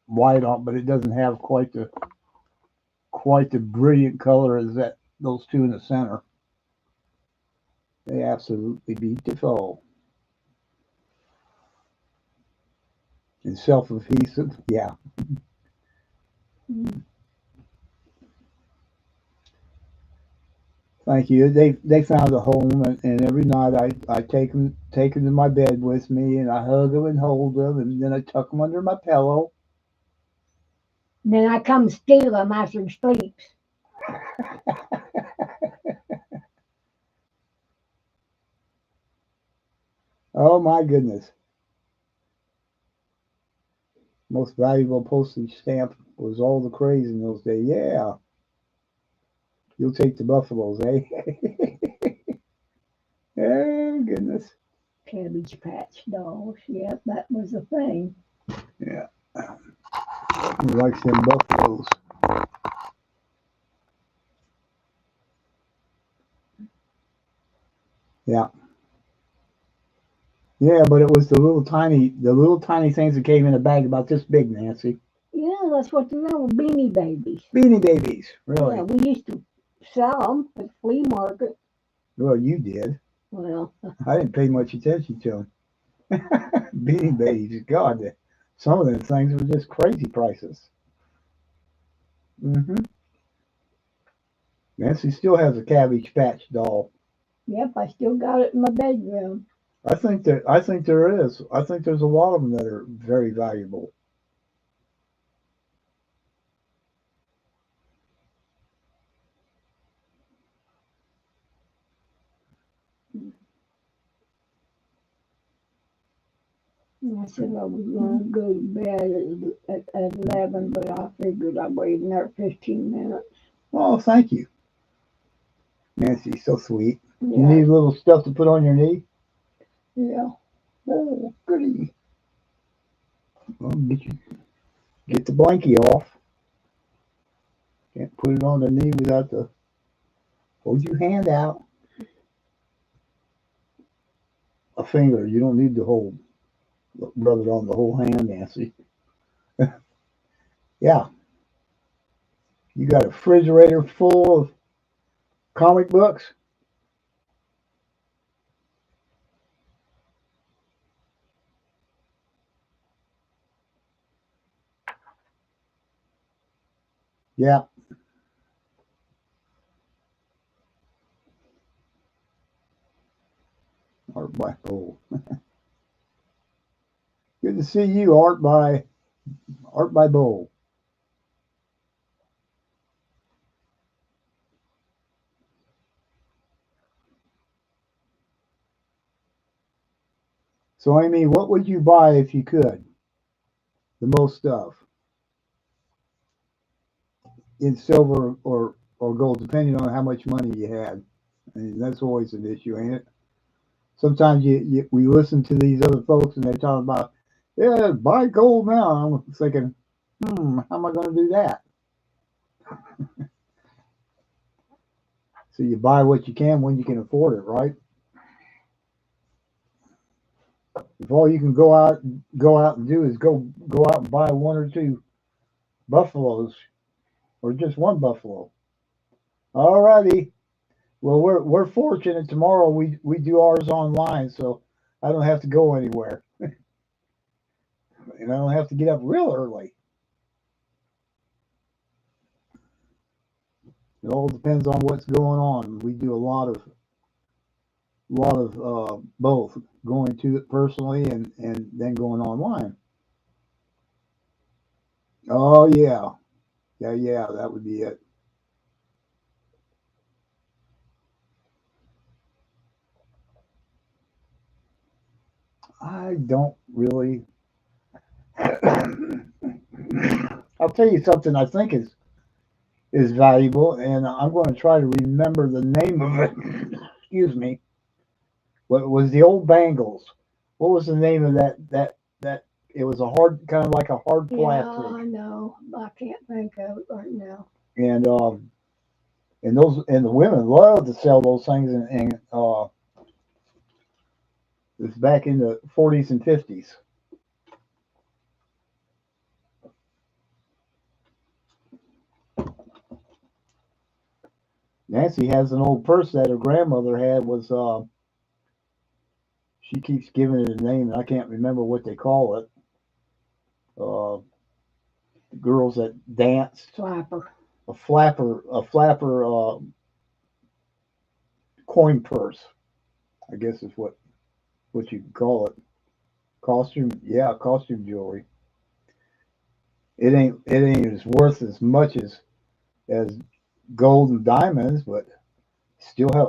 white on, but it doesn't have quite the brilliant color as that those two in the center. They absolutely beautiful and self-adhesive. Yeah. Mm. Thank you. They found a home, and every night I take them to my bed with me, and I hug them and hold them, and then I tuck them under my pillow. Then I come steal them after he sleeps. Oh my goodness! Most valuable postage stamp was all the craze in those days. Yeah, you'll take the buffaloes, eh? Oh goodness! Cabbage Patch dolls. Yep, that was the thing. Yeah, he likes them buffaloes. Yeah, yeah, but it was the little tiny things that came in a bag about this big, Nancy. Yeah, that's what they were, Beanie Babies. Beanie Babies, Yeah, really? we used to sell them at the flea market. Well, you did. Well, I didn't pay much attention to them. Beanie Babies, God, some of them things were just crazy prices. Hmm. Nancy still has a Cabbage Patch doll. yep, I still got it in my bedroom. I think there is. I think there's a lot of them that are very valuable. I said I was going to go to bed at 11, but I figured I'd wait another 15 minutes. Oh, thank you, Nancy. So sweet. You Yeah, need a little stuff to put on your knee? yeah. Oh, goody. Well, get the blankie off. Can't put it on the knee without the. Hold your hand out. A finger. You don't need to hold. Rub it on the whole hand, Nancy. Yeah. You got a refrigerator full of comic books? Yeah. Art by Bull. Good to see you, Art by Bull. So, Amy, what would you buy if you could? The most stuff in silver or gold, depending on how much money you had. I mean, that's always an issue, ain't it? Sometimes we listen to these other folks and they talk about, yeah, buy gold now. I'm thinking, how am I going to do that? So you buy what you can when you can afford it, right? If all you can go out and do is go out and buy one or two buffaloes or just one buffalo. All righty. Well, we're fortunate. Tomorrow we do ours online, so I don't have to go anywhere, and I don't have to get up real early. It all depends on what's going on. We do a lot of both, going to it personally and then going online. Oh yeah, yeah. That would be it. I don't really. I'll tell you something I think is valuable, and I'm going to try to remember the name of it. Excuse me. What was the old Bangles? What was the name of that? It was a hard, kind of like a hard Yeah, I plastic, know. I can't think of it right now. and the women loved to sell those things, and it was back in the 40s and 50s. Nancy has an old purse that her grandmother had. Was She keeps giving it a name, and I can't remember what they call it. Uh, the girls that danced, Flapper. a flapper coin purse, I guess is what you could call it. Costume, yeah, costume jewelry. It ain't as worth as much as gold and diamonds, but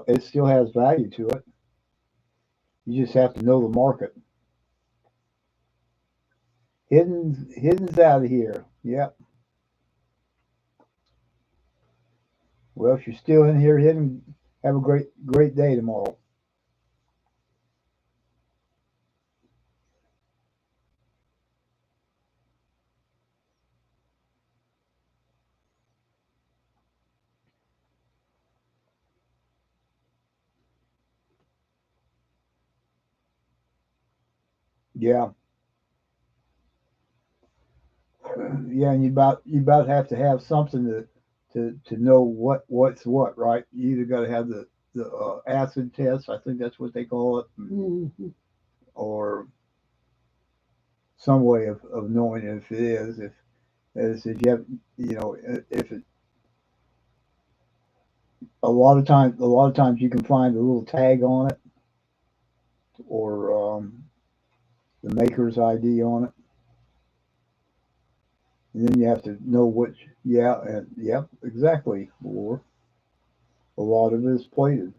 it still has value to it. You just have to know the market. Hidden's out of here. Yep. Well, if you're still in here hidden, have a great day tomorrow. Yeah, yeah, and you about have to have something to know what's what, right? You either got to have the acid test, I think that's what they call it, Mm-hmm. or some way of knowing if it is. If as if you have, if it, a lot of times you can find a little tag on it or the maker's ID on it, and then you have to know which. Yeah, and yep, exactly. Or a lot of it is plated.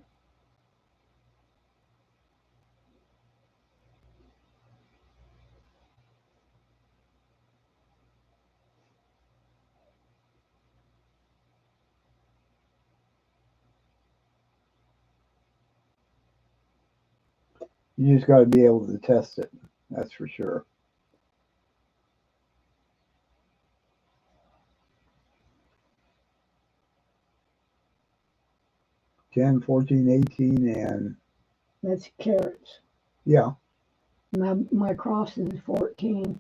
You just got to be able to test it. That's for sure. 10, 14, 18, and That's carrots. yeah. My cross is 14.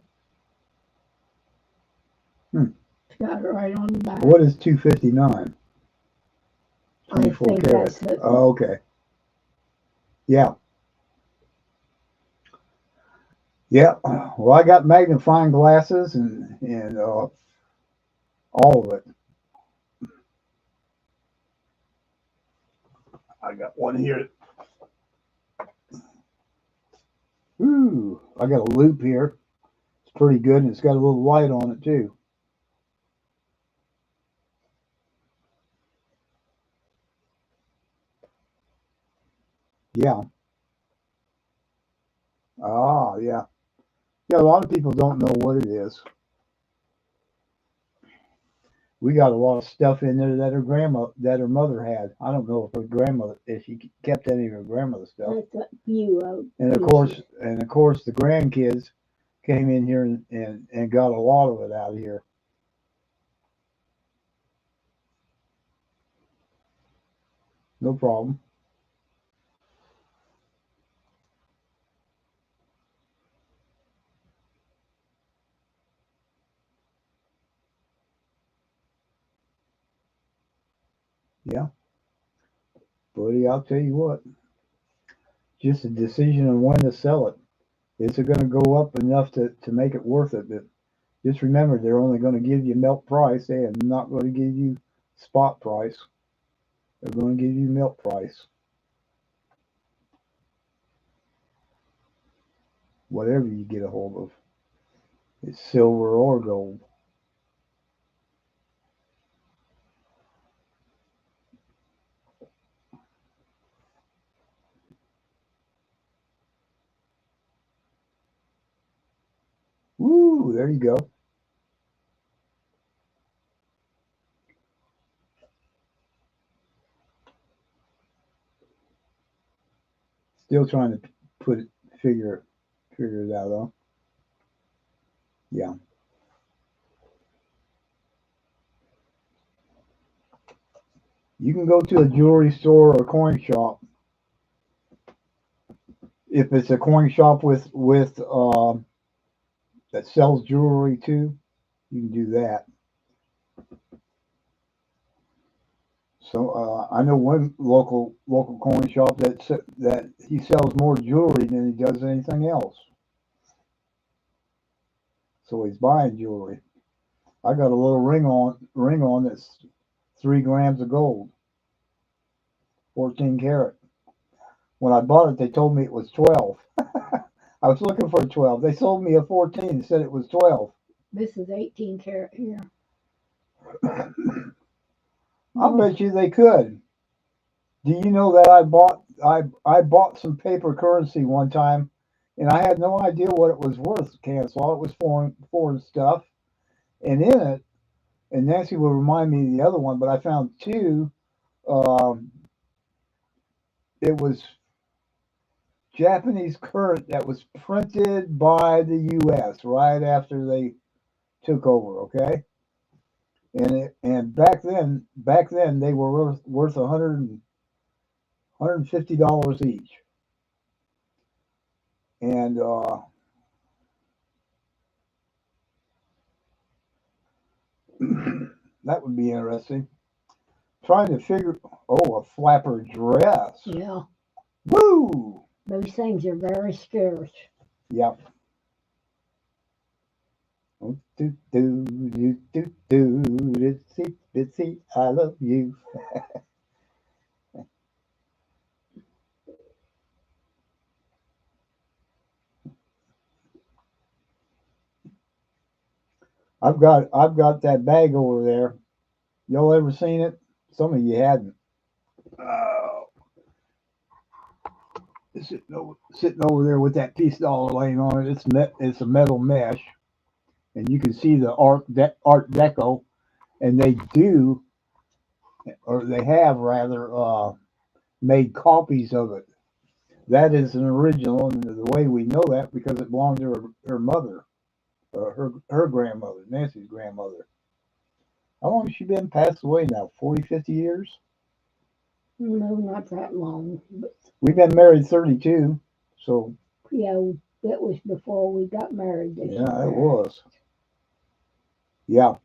Hmm. It's got it right on the back. What is 259? I 24 think carats. that's it. Oh, okay. Yeah. Yeah. Well, I got magnifying glasses and all of it. I got one here. Ooh, I got a loop here. It's pretty good, and it's got a little light on it too. Yeah. Ah, yeah. Yeah, a lot of people don't know what it is. We got a lot of stuff in there that her mother had. I don't know if she kept any of her grandmother's stuff. That's a few And of course, the grandkids came in here and got a lot of it out of here. No problem. Yeah, buddy, I'll tell you what. Just a decision on when to sell it. Is it going to go up enough to make it worth it? But just remember, they're only going to give you milk price. They are not going to give you spot price. They're going to give you milk price. Whatever you get a hold of. It's silver or gold. Woo, there you go. Still trying to put it, figure it out, though. Yeah. You can go to a jewelry store or a coin shop. If it's a coin shop with that sells jewelry too, you can do that. So I know one local coin shop that he sells more jewelry than he does anything else. So he's buying jewelry. I got a little ring on that's 3 grams of gold, 14 karat. When I bought it, they told me it was 12. I was looking for a 12. They sold me a 14 and said it was 12. This is 18 karat here. I'll bet you they could. Do you know that I bought some paper currency one time, and I had no idea what it was worth. Cancel. It was foreign stuff, and in it, and Nancy will remind me of the other one, but I found two. Um, it was Japanese current that was printed by the U.S. right after they took over. Okay, and back then they were worth $150 each, and that would be interesting. Trying to figure. Oh, a flapper dress. Yeah. Woo! Those things are very scarce. Yep. Oh, do do do do do itsy bitsy, I love you. I've got that bag over there. Y'all ever seen it? Some of you hadn't. Oh, it's sitting over there with that piece dollar laying on it. It's a metal mesh, and you can see the Art Deco, and they do, or they have rather, made copies of it. That is an original, and the way we know that because it belonged to her mother, her grandmother, Nancy's grandmother. How long has she been passed away now? 40, 50 years? No, not that long. But We've been married 32, so yeah, that was before we got married. yeah, it was. Yeah,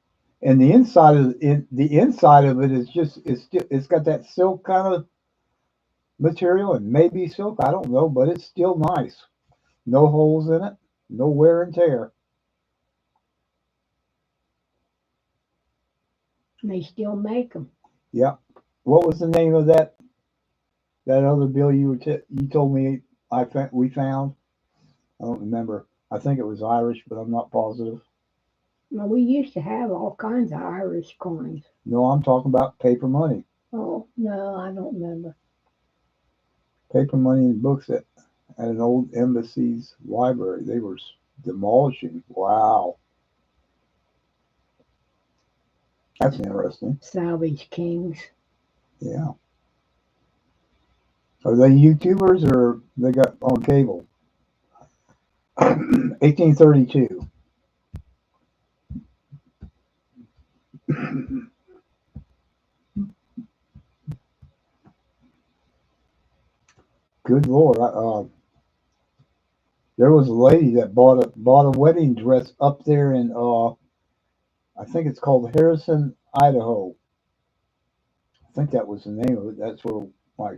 and the inside of it, the inside of it is just it's got that silk kind of material, and maybe silk, I don't know, but it's still nice. No holes in it, no wear and tear. And they still make them. Yeah. What was the name of that other bill you told me we found? I don't remember. I think it was Irish, but I'm not positive. Well, we used to have all kinds of Irish coins. No, I'm talking about paper money. Oh, no, I don't remember. Paper money and books at an old embassy's library. They were demolishing. Wow, that's interesting. Salvage Kings. Yeah. Are they YouTubers or they got on cable? 1832. Good Lord. There was a lady that bought a wedding dress up there in I think it's called Harrison, Idaho. I think that was the name of it. That's where my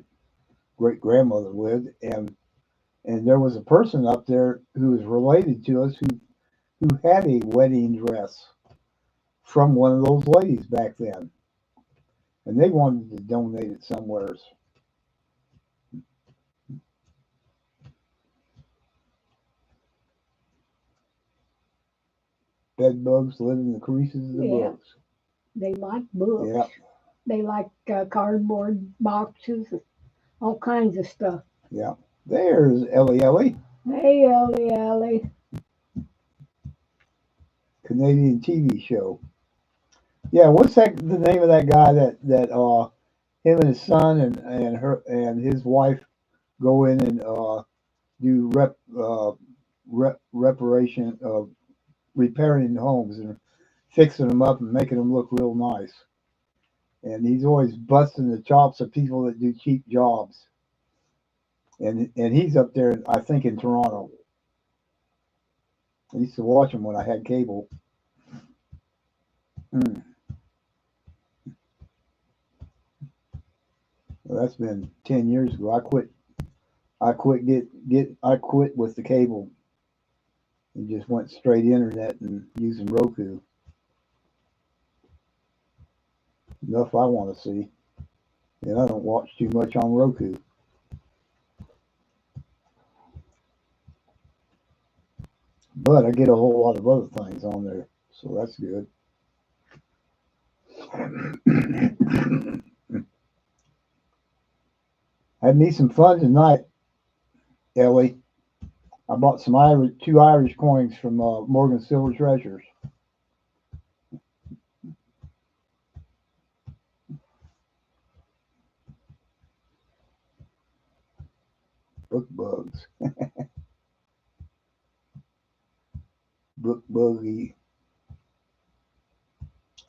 great grandmother lived, and there was a person up there who was related to us who had a wedding dress from one of those ladies back then, and they wanted to donate it somewhere. Bed bugs live in the creases of the Yeah, books. they like books. Yeah, They like cardboard boxes, all kinds of stuff. yeah. There's Ellie Ellie, Hey, Ellie, Ellie. Canadian TV show. Yeah, what's the name of that guy that him and his son and her and his wife go in and do reparation of repairing homes and fixing them up and making them look real nice. And he's always busting the chops of people that do cheap jobs. And he's up there, I think, in Toronto. I used to watch him when I had cable. Mm. Well, that's been 10 years ago. I quit with the cable and just went straight internet and using Roku. Enough I want to see. And I don't watch too much on Roku. But I get a whole lot of other things on there. So that's good. Had me some fun tonight, Ellie. I bought two Irish coins from Morgan Silver Treasures. Book bugs. Book buggy.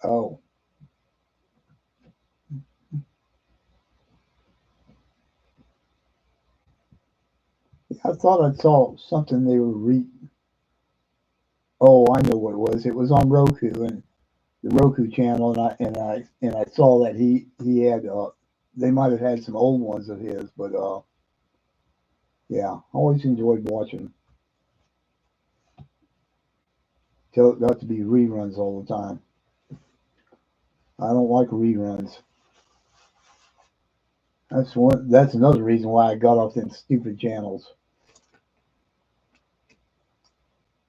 Oh, I thought I saw something they were Oh, I know what it was. It was on Roku and the Roku channel, and I saw that he had they might have had some old ones of his, but yeah, always enjoyed watching till it got to be reruns all the time. I don't like reruns. That's another reason why I got off them stupid channels.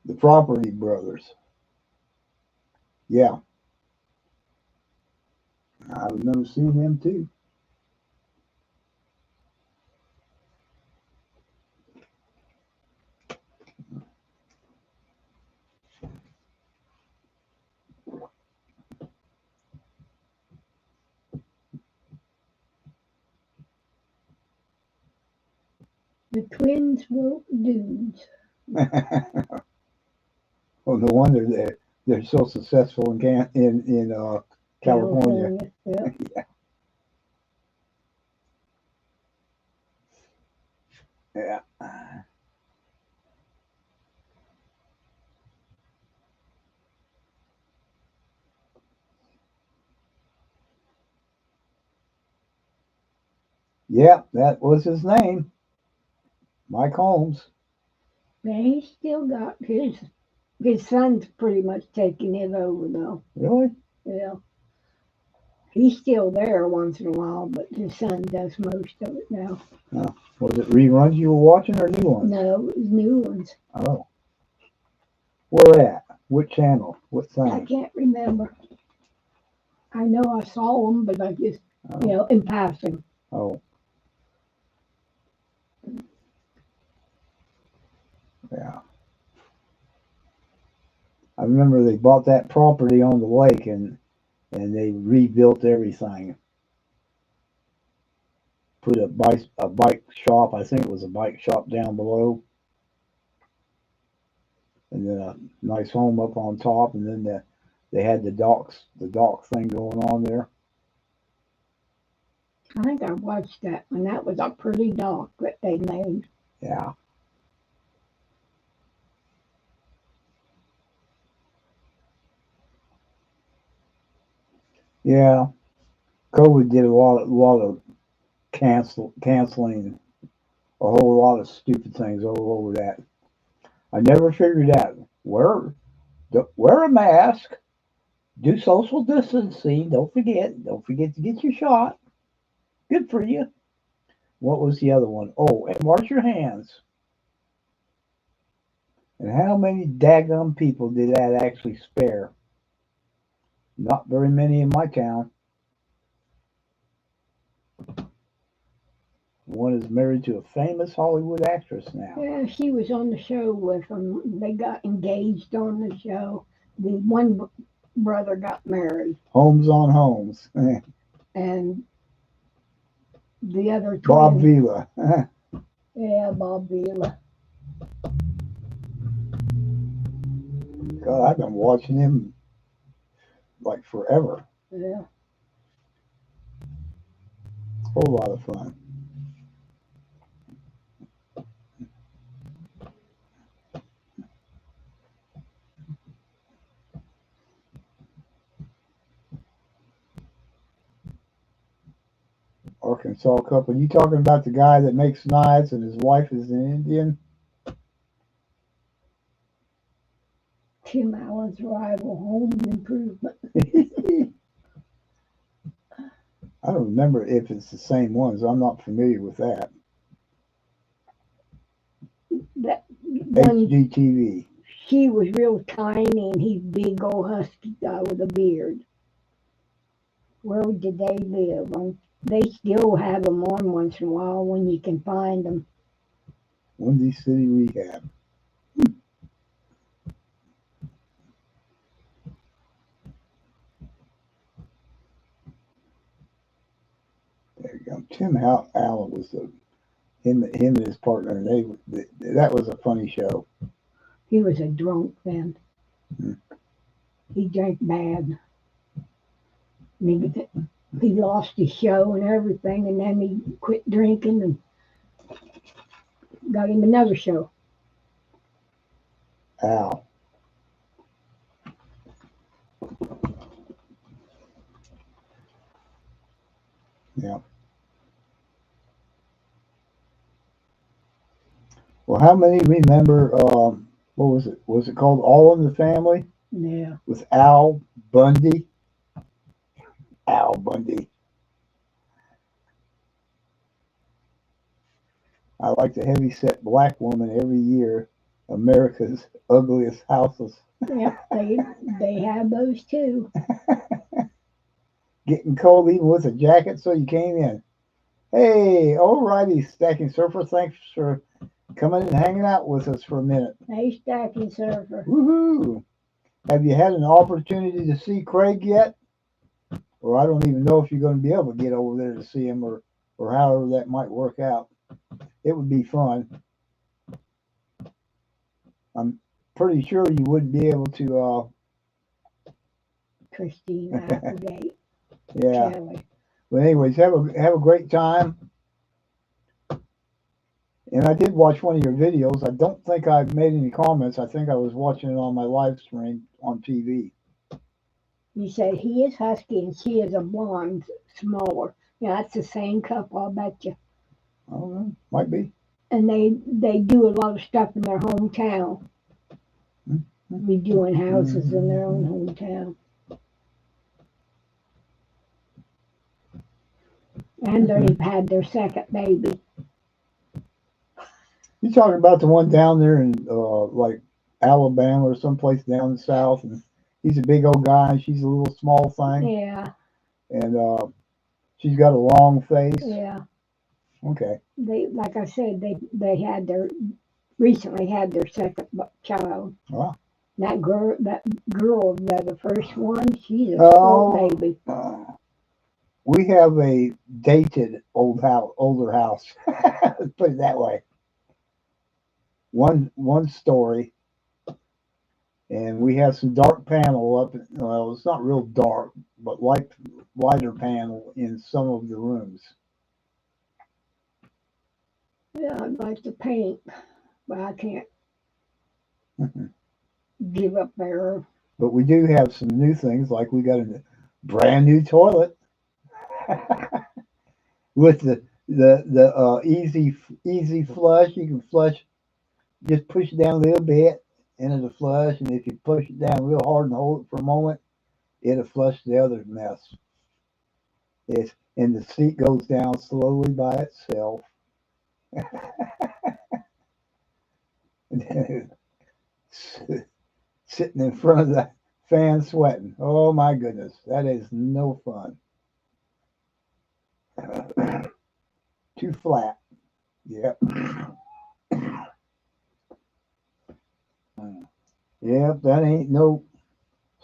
The Property Brothers. Yeah, I remember seeing them too. The twins were dudes. Well, no wonder they're so successful in California. Yeah. Yeah. Yeah, that was his name, Mike Holmes. And he's still got his son's pretty much taking it over though. Really? Yeah. He's still there once in a while, but his son does most of it now. Was it reruns you were watching or new ones? No, it was new ones. Oh. Where at? What channel? What I thing? can't remember. I know I saw them, but I just, Oh. in passing. Oh. Yeah. I remember they bought that property on the lake and they rebuilt everything. Put a bike shop. I think it was a bike shop down below, and then a nice home up on top, and then they had the dock thing going on there. I think I watched that one. That was a pretty dock that they made. Yeah. Yeah. COVID did a lot of canceling a whole lot of stupid things all over that. I never figured out wear a mask, do social distancing. Don't forget to get your shot. Good for you. What was the other one? Oh, and wash your hands. And how many daggum people did that actually spare? Not very many in my town. One is married to a famous Hollywood actress now. Yeah, she was on the show with them. They got engaged on the show. The one brother got married, Homes on Homes. and the other Bob twin. Vila. Yeah, Bob Vila. God, I've been watching him like forever. Yeah. Whole lot of fun. Arkansas couple. You talking about the guy that makes knives and his wife is an Indian? Tim Allen's rival, Home Improvement. I don't remember if it's the same ones. I'm not familiar with that. That one, HGTV. she was real tiny, and he's big old husky guy with a beard. Where did they live? They still have them on once in a while when you can find them. Windy City Rehab. There you go. Tim Allen was him and his partner. That was a funny show. He was a drunk then. Hmm. He drank bad. He lost his show and everything, and then he quit drinking and got him another show. Al. Yeah. Well, how many remember? What was it? Was it called All in the Family? Yeah. With Al Bundy. Al Bundy. I like the heavy-set black woman every year. America's ugliest houses. Yeah, they have those too. Getting cold even with a jacket, so you came in. Hey, alrighty, Stacking Surfer. Thanks for coming and hanging out with us for a minute. Hey, Stacking Surfer. Woohoo! Have you had an opportunity to see Craig yet? Or I don't even know if you're going to be able to get over there to see him, or however that might work out. it would be fun. I'm pretty sure you wouldn't be able to. Christina Applegate, Yeah. Kelly. But anyways, have a great time. And I did watch one of your videos. I don't think I made any comments. I think I was watching it on my live stream on TV. You said he is husky and she is a blonde, smaller. Yeah, that's the same couple, I'll bet you. I don't know. Might be. And they do a lot of stuff in their hometown. Redoing houses in their own hometown. And they've had their second baby. You talking about the one down there in like Alabama or someplace down south, and he's a big old guy and she's a little small thing, Yeah, and she's got a long face. yeah. Okay. They, like I said, they had recently had their second child. Wow. That girl, the first one, she's a Oh. full baby. We have a dated older house. Let's put it that way. One story, and we have some dark panel up. Well, it's not real dark, but lighter panel in some of the rooms. Yeah, I'd like to paint, but I can't give up there. But we do have some new things, like we got a brand new toilet with the easy flush. You can flush, just push it down a little bit into the flush, and if you push it down real hard and hold it for a moment, it'll flush the other mess. And the seat goes down slowly by itself. Sitting in front of the fan sweating. Oh my goodness, that is no fun. Too flat. Yep. Yep, that ain't no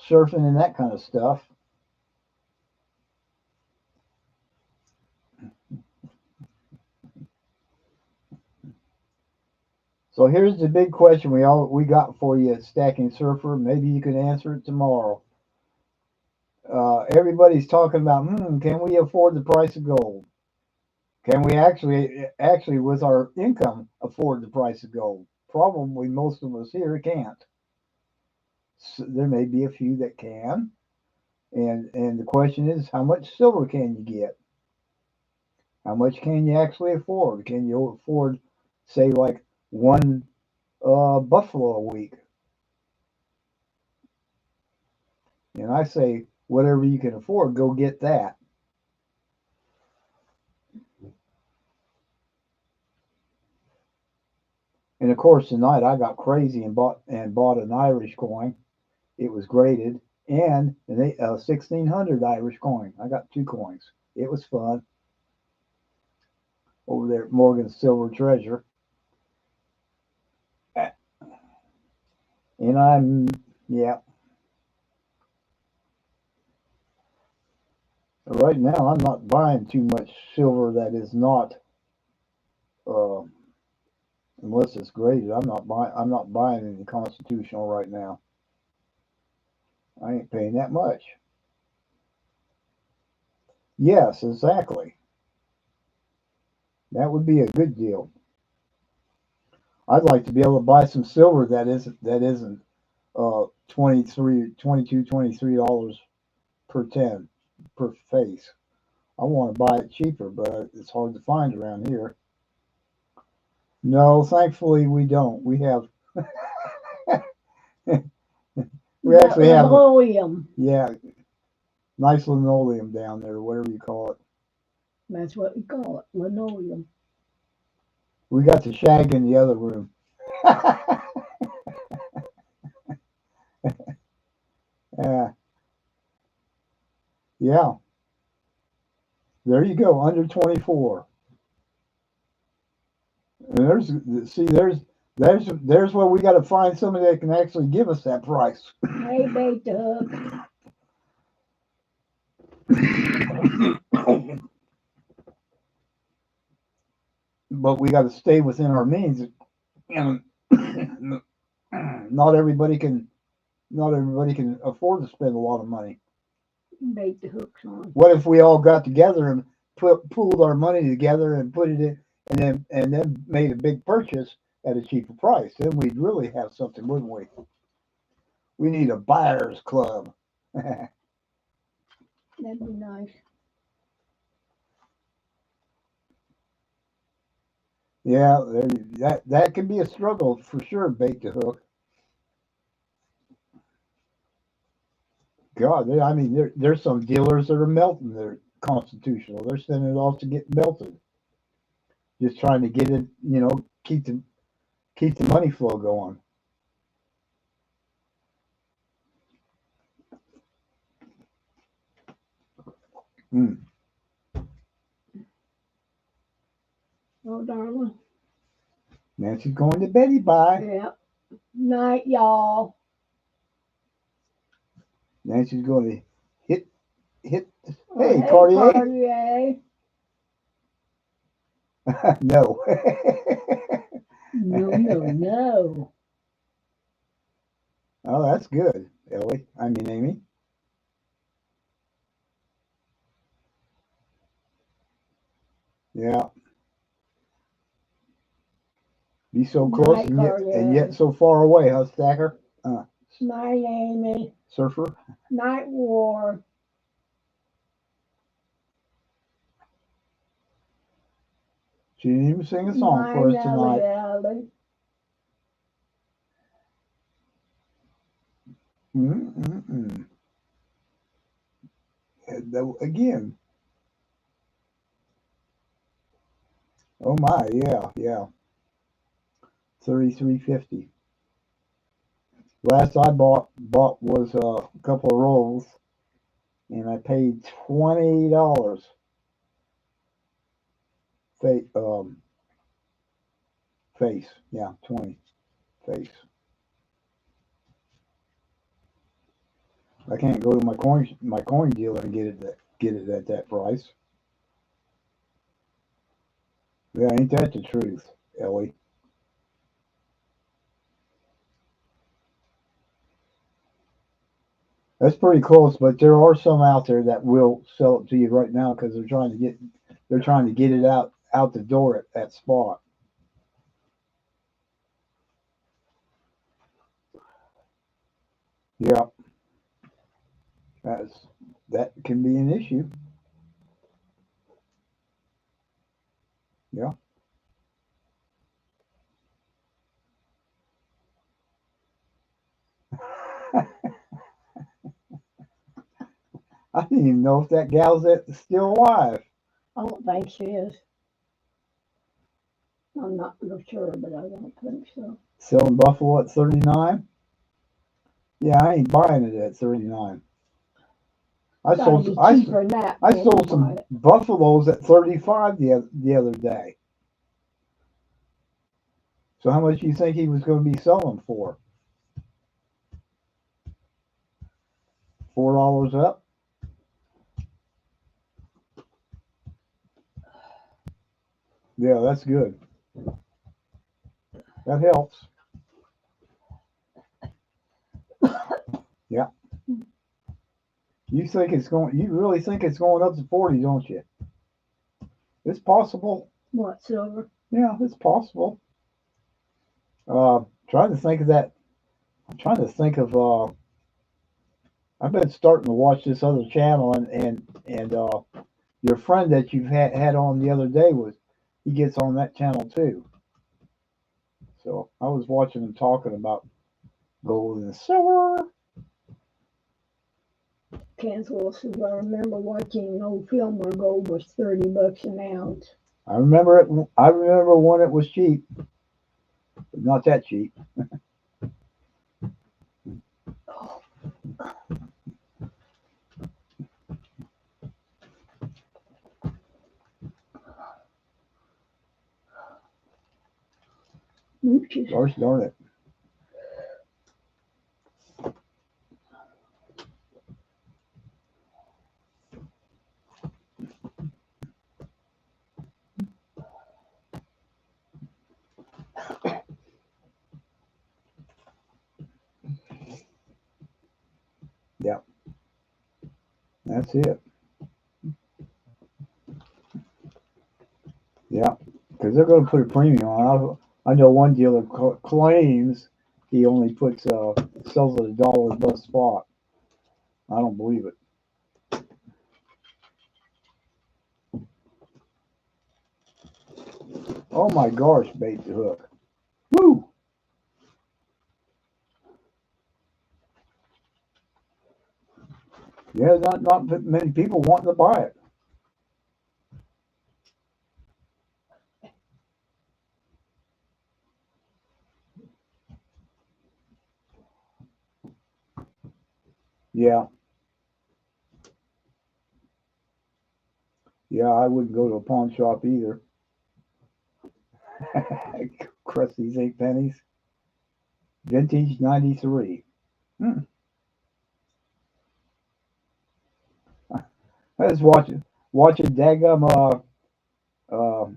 surfing and that kind of stuff. So here's the big question we got for you at Stacking Surfer. Maybe you can answer it tomorrow. Everybody's talking about, can we afford the price of gold? Can we actually with our income afford the price of gold? Probably most of us here can't. So there may be a few that can. And the question is, how much silver can you get? How much can you actually afford? Can you afford, say, like one buffalo a week? And I say, whatever you can afford, go get that. And of course, tonight I got crazy and bought an Irish coin. It was graded, and a 1600 Irish coin. I got 2 coins. It was fun. Over there at Morgan's Silver Treasure. And right now I'm not buying too much silver that is not, unless it's graded. I'm not buying any constitutional right now. I ain't paying that much. Yes, exactly. That would be a good deal. I'd like to be able to buy some silver that isn't $23 per face. I want to buy it cheaper, but it's hard to find around here. No, thankfully we don't. We have we actually have linoleum. Yeah, nice linoleum down there, whatever you call it. That's what we call it, linoleum. We got the shag in the other room. Yeah. There you go, under 24. And there's where we got to find somebody that can actually give us that price. Hey, bait the hook. but we got to stay within our means. And not everybody can afford to spend a lot of money. Bait the hooks on. What if we all got together and pooled our money together and put it in, and then made a big purchase at a cheaper price? Then we'd really have something, wouldn't we? We need a buyers club. That'd be nice. Yeah, that can be a struggle for sure. Bait the hook. God, I mean, there's some dealers that are melting their constitutional. They're sending it off to get melted, just trying to get it, keep the money flow going. Mm. Oh, darling. Nancy's going to Betty bye. Yeah. Night, y'all. Nancy's going to hit. Oh, Hey, Cartier. Cartier. No. No. Oh, that's good, Ellie. I mean, Amy. Yeah. Be so close Night, and yet so far away, huh, Stacker? Night, Amy. Surfer. Night, War. She didn't even sing a song for us tonight. Ellie. Mm-mm-mm. Again. Oh my, yeah. 33.50. Last I bought was a couple of rolls, and I paid $20. Face, yeah, 20 face. I can't go to my coin dealer and get it at that price. Yeah, ain't that the truth, Ellie? That's pretty close, but there are some out there that will sell it to you right now because they're trying to get it out the door at that spot. Yeah, that can be an issue. Yeah. I didn't even know if that gal's still alive. I don't think she is. I'm not real sure, but I don't think so. Selling Buffalo at 39. Yeah, I ain't buying it at 39. I sold some buffaloes at 35 the other day. So how much do you think he was going to be selling for? $4 up. Yeah, that's good. That helps. Yeah. You really think it's going up to 40, don't you? It's possible. What, silver? Yeah, it's possible. Trying to think of that. I'm trying to think of. I've been starting to watch this other channel, and your friend that you've had on the other day he gets on that channel too. So I was watching him talking about gold and silver. Kansas, I remember watching an old film where gold was $30 an ounce. I remember it. I remember when it was cheap, but not that cheap. Gosh darn it. That's it. Yeah, because they're going to put a premium on. I know one dealer claims he only puts sells at $1 above spot. I don't believe it. Oh my gosh, bait the hook. Woo! Yeah, not many people wanting to buy it. Yeah, yeah, I wouldn't go to a pawn shop either. Crust these 8 pennies. Vintage 93. Hmm. I was watching Dagum who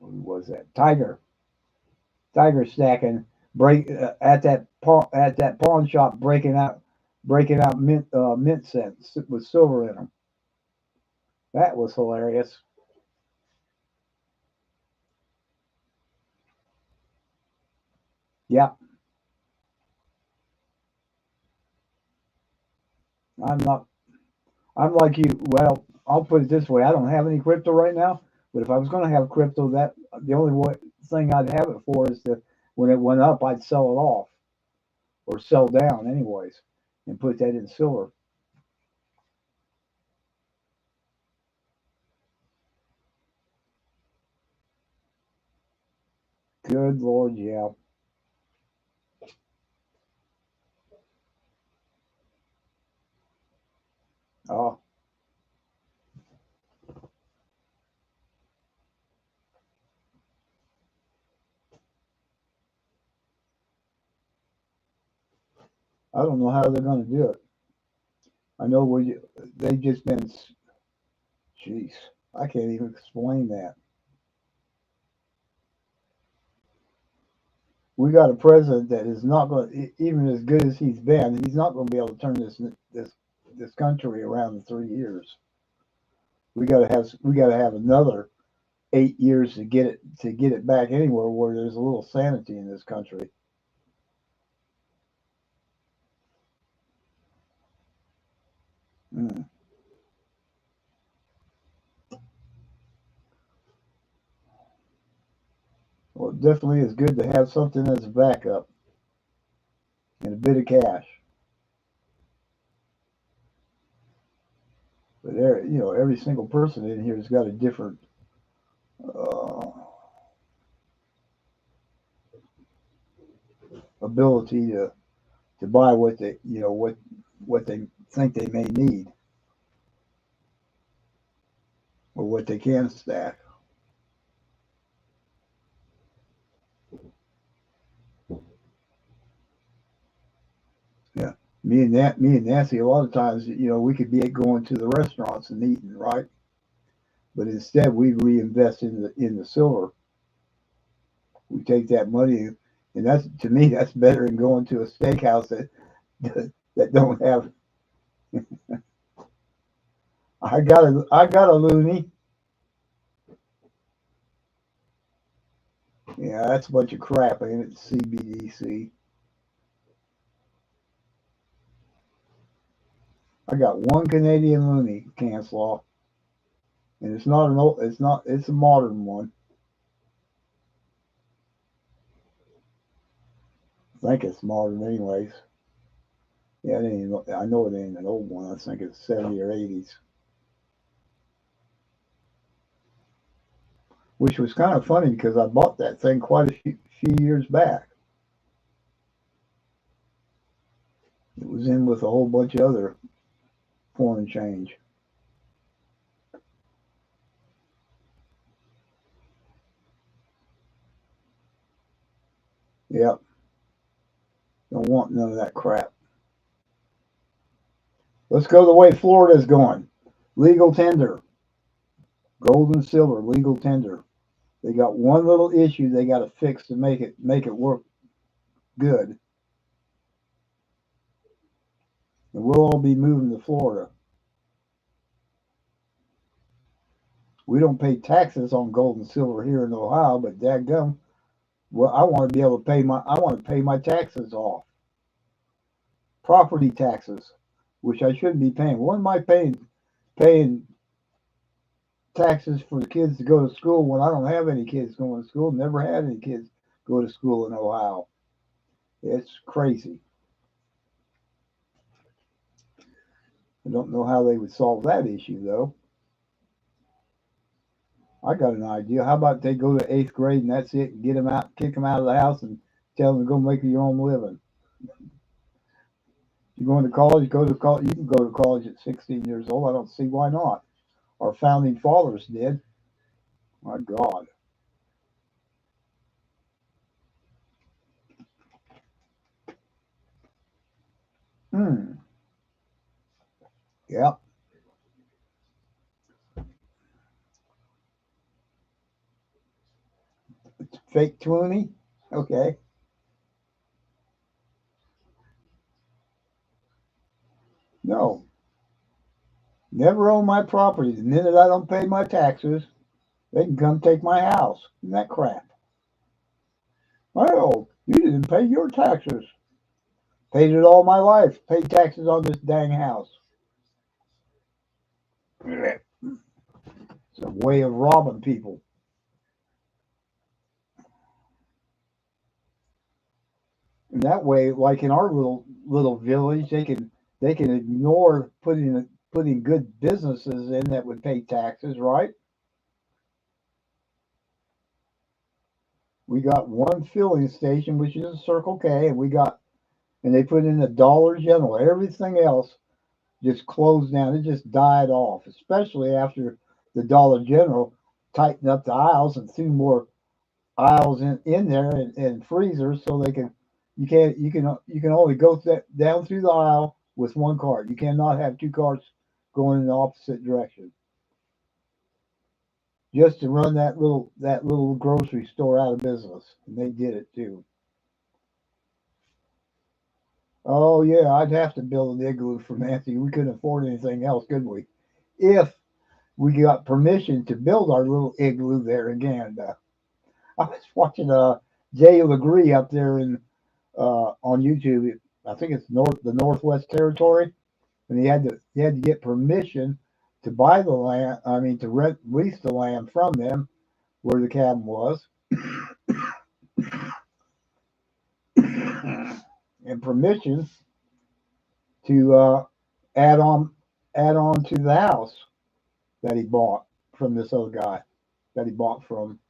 was that? Tiger stacking break at that pawn shop breaking out mint cents with silver in them. That was hilarious. Yeah, I'm not. I'm like you. Well, I'll put it this way: I don't have any crypto right now. But if I was going to have crypto, that the only thing I'd have it for is that when it went up, I'd sell it off or sell down, anyways, and put that in silver. Good Lord, yeah. Oh, I don't know how they're going to do it. I know they've just been. Jeez, I can't even explain that. We got a president that is not going, even as good as he's been, he's not going to be able to turn this country around in 3 years. We got to have another 8 years to get it back anywhere where there's a little sanity in this country. Mm. Well, it definitely is good to have something as a backup and a bit of cash. But there, every single person in here has got a different uh, ability to buy what they think they may need or what they can stack. Yeah, me and Nancy, a lot of times, we could be going to the restaurants and eating, right? But instead, we reinvest in the silver. We take that money, and that's to me, that's better than going to a steakhouse that don't have. I got a loony. Yeah, that's a bunch of crap, ain't it? CBDC. I got one Canadian loony, Canslaw, and it's not an old. It's not. It's a modern one. I think it's modern, anyways. Yeah, I know it ain't an old one. I think it's 70 or 80s, which was kind of funny because I bought that thing quite a few years back. It was in with a whole bunch of other foreign change. Yep, don't want none of that crap. Let's go the way Florida's going. Legal tender, gold and silver, legal tender. They got one little issue they got to fix to make it work good, and we'll all be moving to Florida. We don't pay taxes on gold and silver here in Ohio, but dadgum, well, I want to be able to I want to pay my taxes off. Property taxes, which I shouldn't be paying. What am I paying taxes for the kids to go to school when I don't have any kids going to school? Never had any kids go to school in Ohio. It's crazy. I don't know how they would solve that issue though. I got an idea. How about they go to eighth grade and that's it? Get them out, kick them out of the house, and tell them to go make your own living. You going to college? Go to college. You can go to college at 16 years old. I don't see why not. Our founding fathers did. My God. Hmm. Yeah. It's fake Clooney. Okay. No. Never own my property. The minute I don't pay my taxes, they can come take my house. Isn't that crap? Well, you didn't pay your taxes. Paid it all my life. Paid taxes on this dang house. It's a way of robbing people. And that way, like in our little village, they can ignore putting good businesses in that would pay taxes, right? We got one filling station, which is a Circle K, and they put in a Dollar General. Everything else just closed down. It just died off, especially after the Dollar General tightened up the aisles and threw more aisles in there and freezers so they can you can only go down through the aisle with one cart. You cannot have two carts going in the opposite direction. Just to run that little grocery store out of business, and they did it too. Oh yeah, I'd have to build an igloo for Nancy. We couldn't afford anything else, could we? If we got permission to build our little igloo there again. I was watching Jay Legree up there in on YouTube. I think it's the Northwest Territory, and he had to get permission to buy the land. I mean, to lease the land from them where the cabin was, and permission to add on add on to the house that he bought from this other guy that he bought from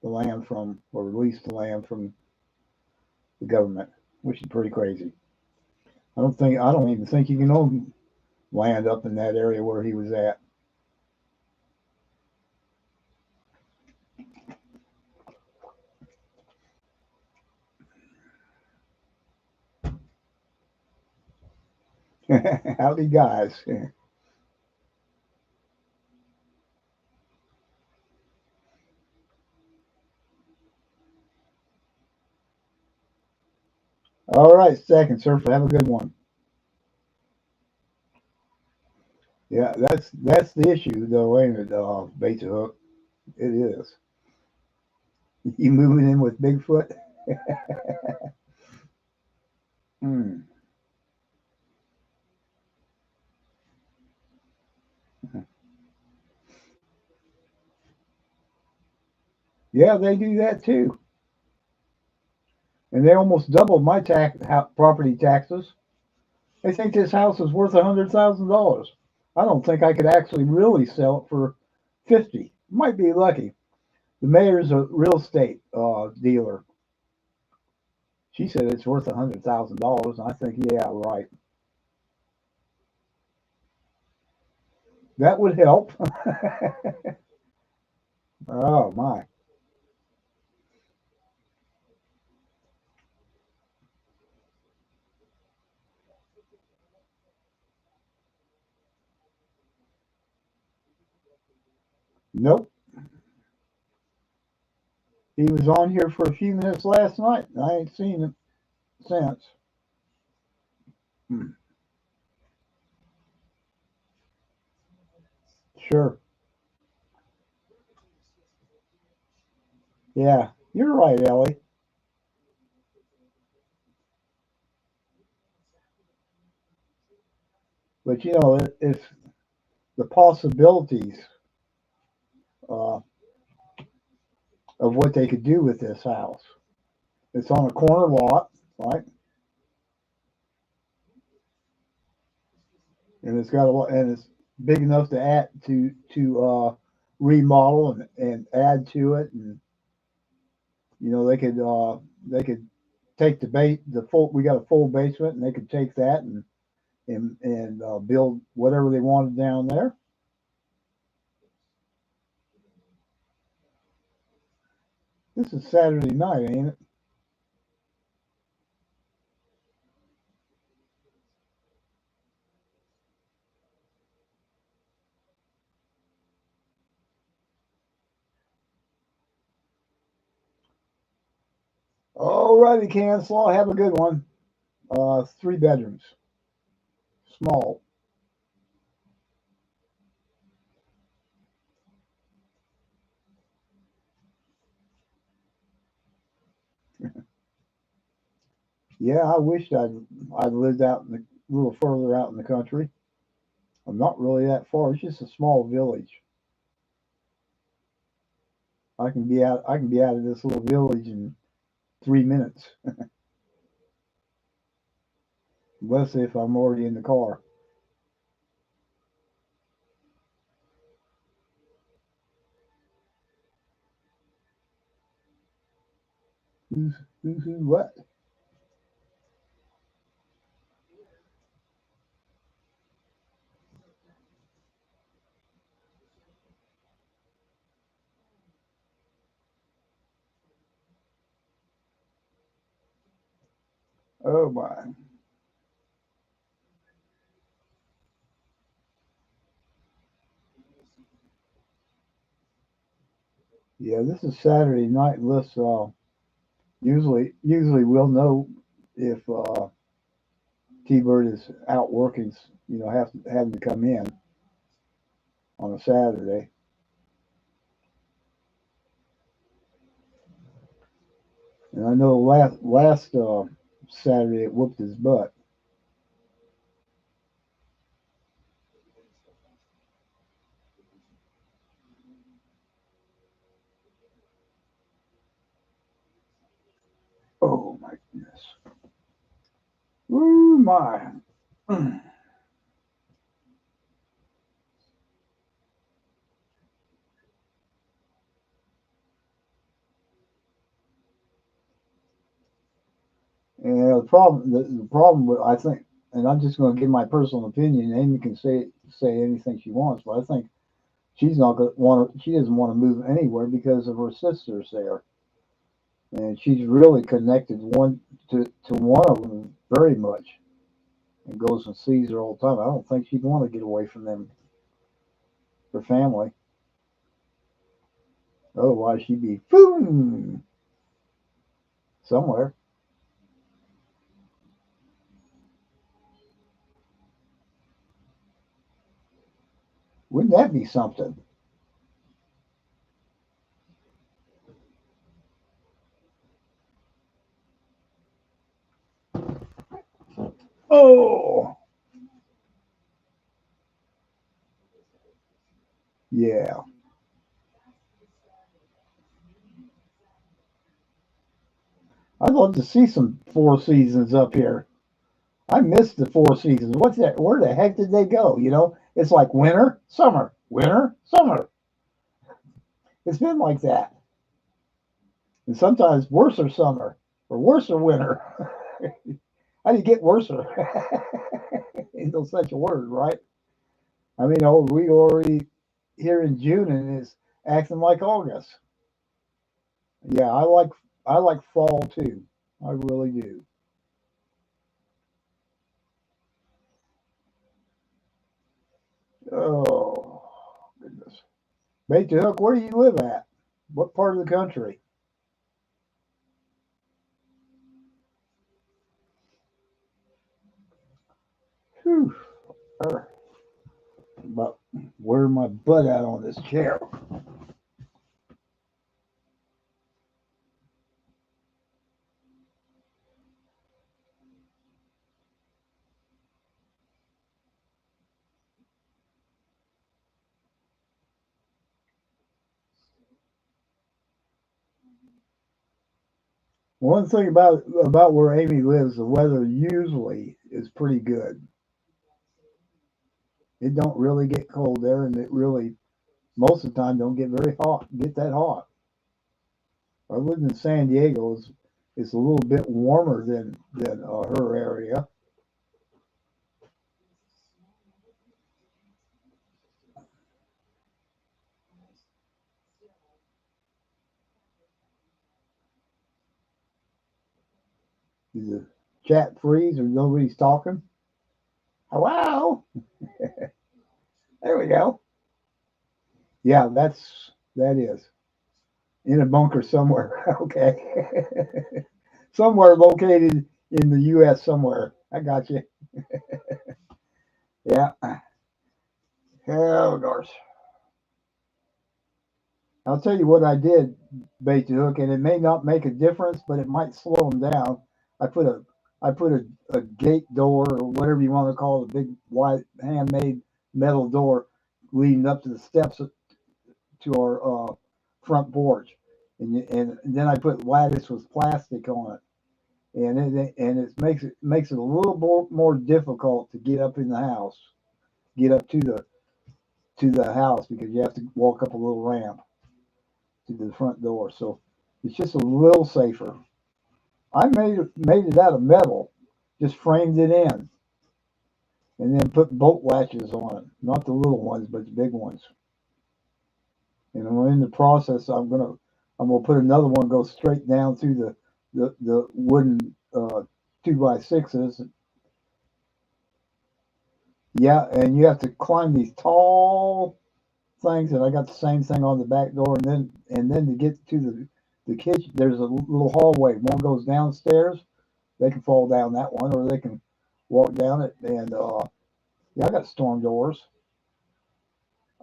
the land from or leased the land from the government, which is pretty crazy. I don't even think you can own land up in that area where he was at. Howdy, guys. All right, second surfer. Have a good one. Yeah, that's the issue, though, ain't it? Bait the hook. It is. You moving in with Bigfoot? Hmm. Yeah, they do that too, and they almost doubled my property taxes. They think this house is worth $100,000. I don't think I could actually really sell it for 50. Might be lucky. The mayor's a real estate dealer. She said it's worth $100,000, and I think, yeah, right. That would help. Oh my. Nope. He was on here for a few minutes last night. I ain't seen him since. Hmm. Sure. Yeah, you're right, Ellie. But you know, it's the possibilities uh, of what they could do with this house. It's on a corner lot, right? And it's got a lot, and it's big enough to add to remodel and add to it, and you know they could take the full. We got a full basement, and they could take that and build whatever they wanted down there. This is Saturday night, ain't it? Alrighty, Cancel. Have a good one. 3 bedrooms, small. Yeah, I wished I'd lived out a little further out in the country. I'm not really that far. It's just a small village. I can be out of this little village in 3 minutes, unless if I'm already in the car. Who's who what? Oh my. Yeah, this is Saturday night. Let's usually we'll know if T-Bird is out working. You know, having to come in on a Saturday. And I know last Saturday it whooped his butt. Oh my goodness. Ooh my. And the problem with I think, and I'm just going to give my personal opinion. Amy can say anything she wants, but I think she's not going to want. She doesn't want to move anywhere because of her sisters there, and she's really connected to one of them very much, and goes and sees her all the time. I don't think she'd want to get away from them, her family. Otherwise, she'd be boom somewhere. Wouldn't that be something? Oh, yeah. I'd love to see some Four Seasons up here. I missed the Four Seasons. What's that? Where the heck did they go? You know, it's like winter, summer, winter, summer. It's been like that, and sometimes worser summer or worser winter. How do you get worser? Ain't no such a word, right? I mean, oh, we already here in June and it's acting like August. Yeah, I like fall too. I really do. Oh goodness. Bait the hook. Where do you live at? What part of the country? Whew. But where my butt at on this chair? One thing about where Amy lives, the weather usually is pretty good. It don't really get cold there, and it really most of the time don't get very hot. Get that hot. I live in San Diego. It's a little bit warmer than her area. Is the chat freeze or nobody's talking? Hello. There we go. Yeah, that is in a bunker somewhere. Okay, somewhere located in the U.S. somewhere. I got you. Yeah. Oh gosh. I'll tell you what I did, bait the hook, and it may not make a difference, but it might slow them down. I put a I put a gate door or whatever you want to call it, a big white handmade metal door leading up to the steps to our front porch, and then I put lattice with plastic on it, and it makes it a little more difficult to get up in the house, get up to the house because you have to walk up a little ramp to the front door. So it's just a little safer. I made it out of metal, just framed it in, and then put bolt latches on it. Not the little ones, but the big ones. And in the process, I'm gonna put another one go straight down through the wooden 2x6s. Yeah, and you have to climb these tall things, and I got the same thing on the back door, and then to get to the kitchen, there's a little hallway. One goes downstairs. They can fall down that one, or they can walk down it. And yeah, I got storm doors.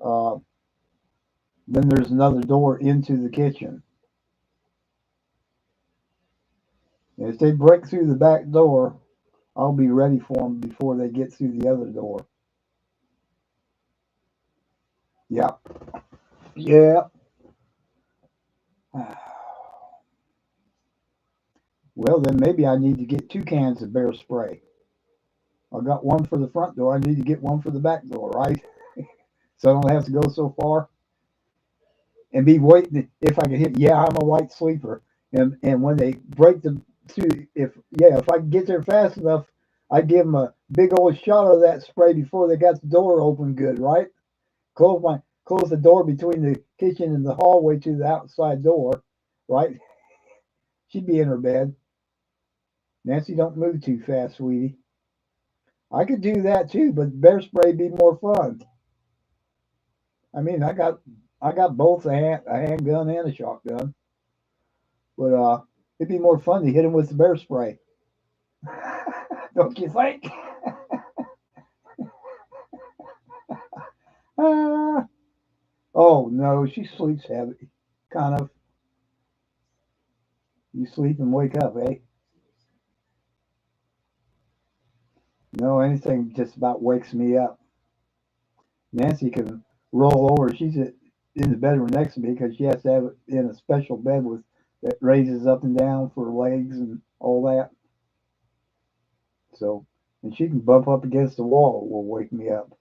Uh, then there's another door into the kitchen. And if they break through the back door, I'll be ready for them before they get through the other door. Yeah, yeah. Well, then maybe I need to get 2 cans of bear spray. I got one for the front door. I need to get one for the back door, right? So I don't have to go so far and be waiting if I can hit. Yeah, I'm a light sleeper, and when they break the through, if I can get there fast enough, I give them a big old shot of that spray before they got the door open good, right? Close the door between the kitchen and the hallway to the outside door, right? She'd be in her bed. Nancy, don't move too fast, sweetie. I could do that too, but bear spray be more fun. I mean, I got both a handgun and a shotgun, but it'd be more fun to hit him with the bear spray. Don't you think? Uh, oh no, she sleeps heavy. Kind of. You sleep and wake up, eh? No, anything just about wakes me up. Nancy can roll over. In the bedroom next to me because she has to have it in a special bed with that raises up and down for legs and all that. So, and she can bump up against the wall. It will wake me up.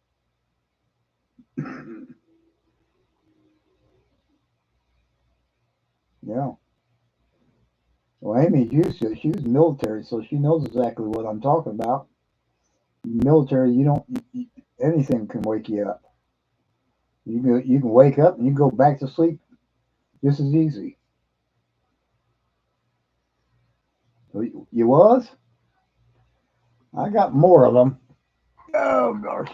Yeah. Well, Amy's used to it. She was military, so she knows exactly what I'm talking about. Military, you don't anything can wake you up. You can wake up and you go back to sleep just as easy. You was? I got more of them. Oh gosh.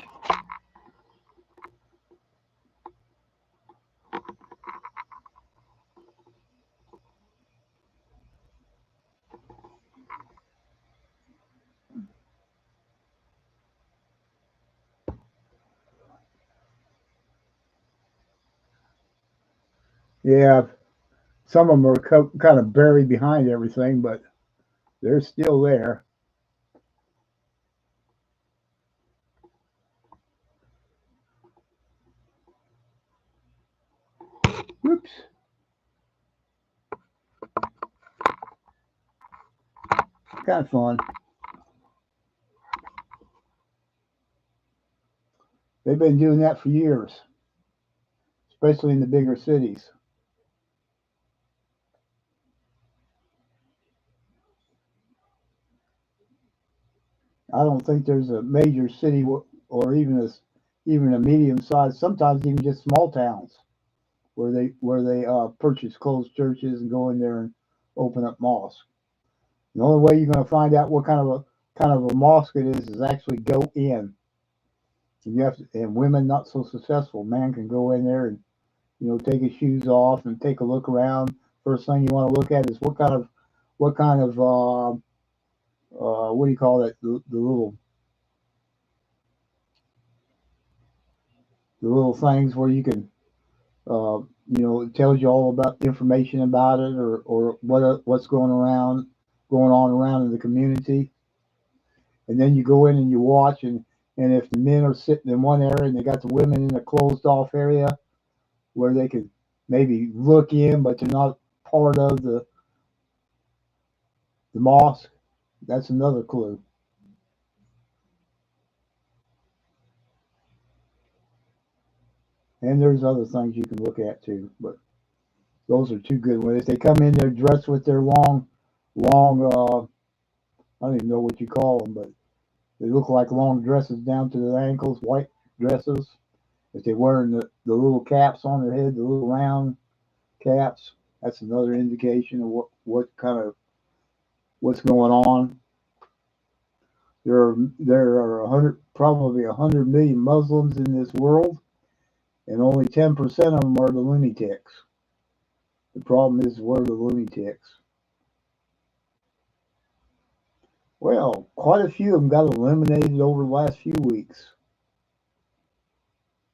Yeah, some of them are kind of buried behind everything, but they're still there. Whoops. kind of fun. They've been doing that for years, especially in the bigger cities. I don't think there's a major city or even a medium sized, sometimes even just small towns where they purchase closed churches and go in there and open up mosques. The only way you're going to find out what kind of a mosque it is actually go in. And you have to, and women not so successful. Man can go in there and take his shoes off and take a look around. First thing you want to look at is what kind of what do you call it? The little things where you can it tells you all about information about it or what's going on around in the community. And then you go in and you watch and if the men are sitting in one area and they got the women in a closed off area where they could maybe look in but they're not part of the mosque, that's another clue. And there's other things you can look at too, but those are two good ones. If they come in there dressed with their long I don't even know what you call them, but they look like long dresses down to their ankles, white dresses. If they're wearing the little caps on their head, the little round caps, that's another indication of what kind of what's going on. There are probably 100 million Muslims in this world, and only 10% of them are the lunatics. The problem is we're the lunatics. Well, quite a few of them got eliminated over the last few weeks,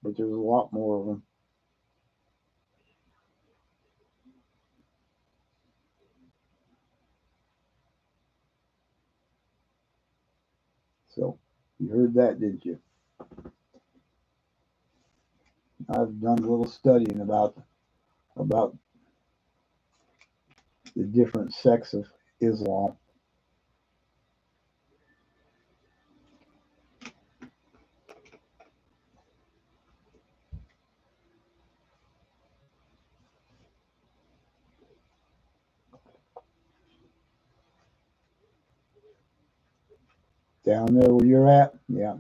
but there's a lot more of them. So you heard that, didn't you? I've done a little studying about the different sects of Islam. Down there where you're at, yeah.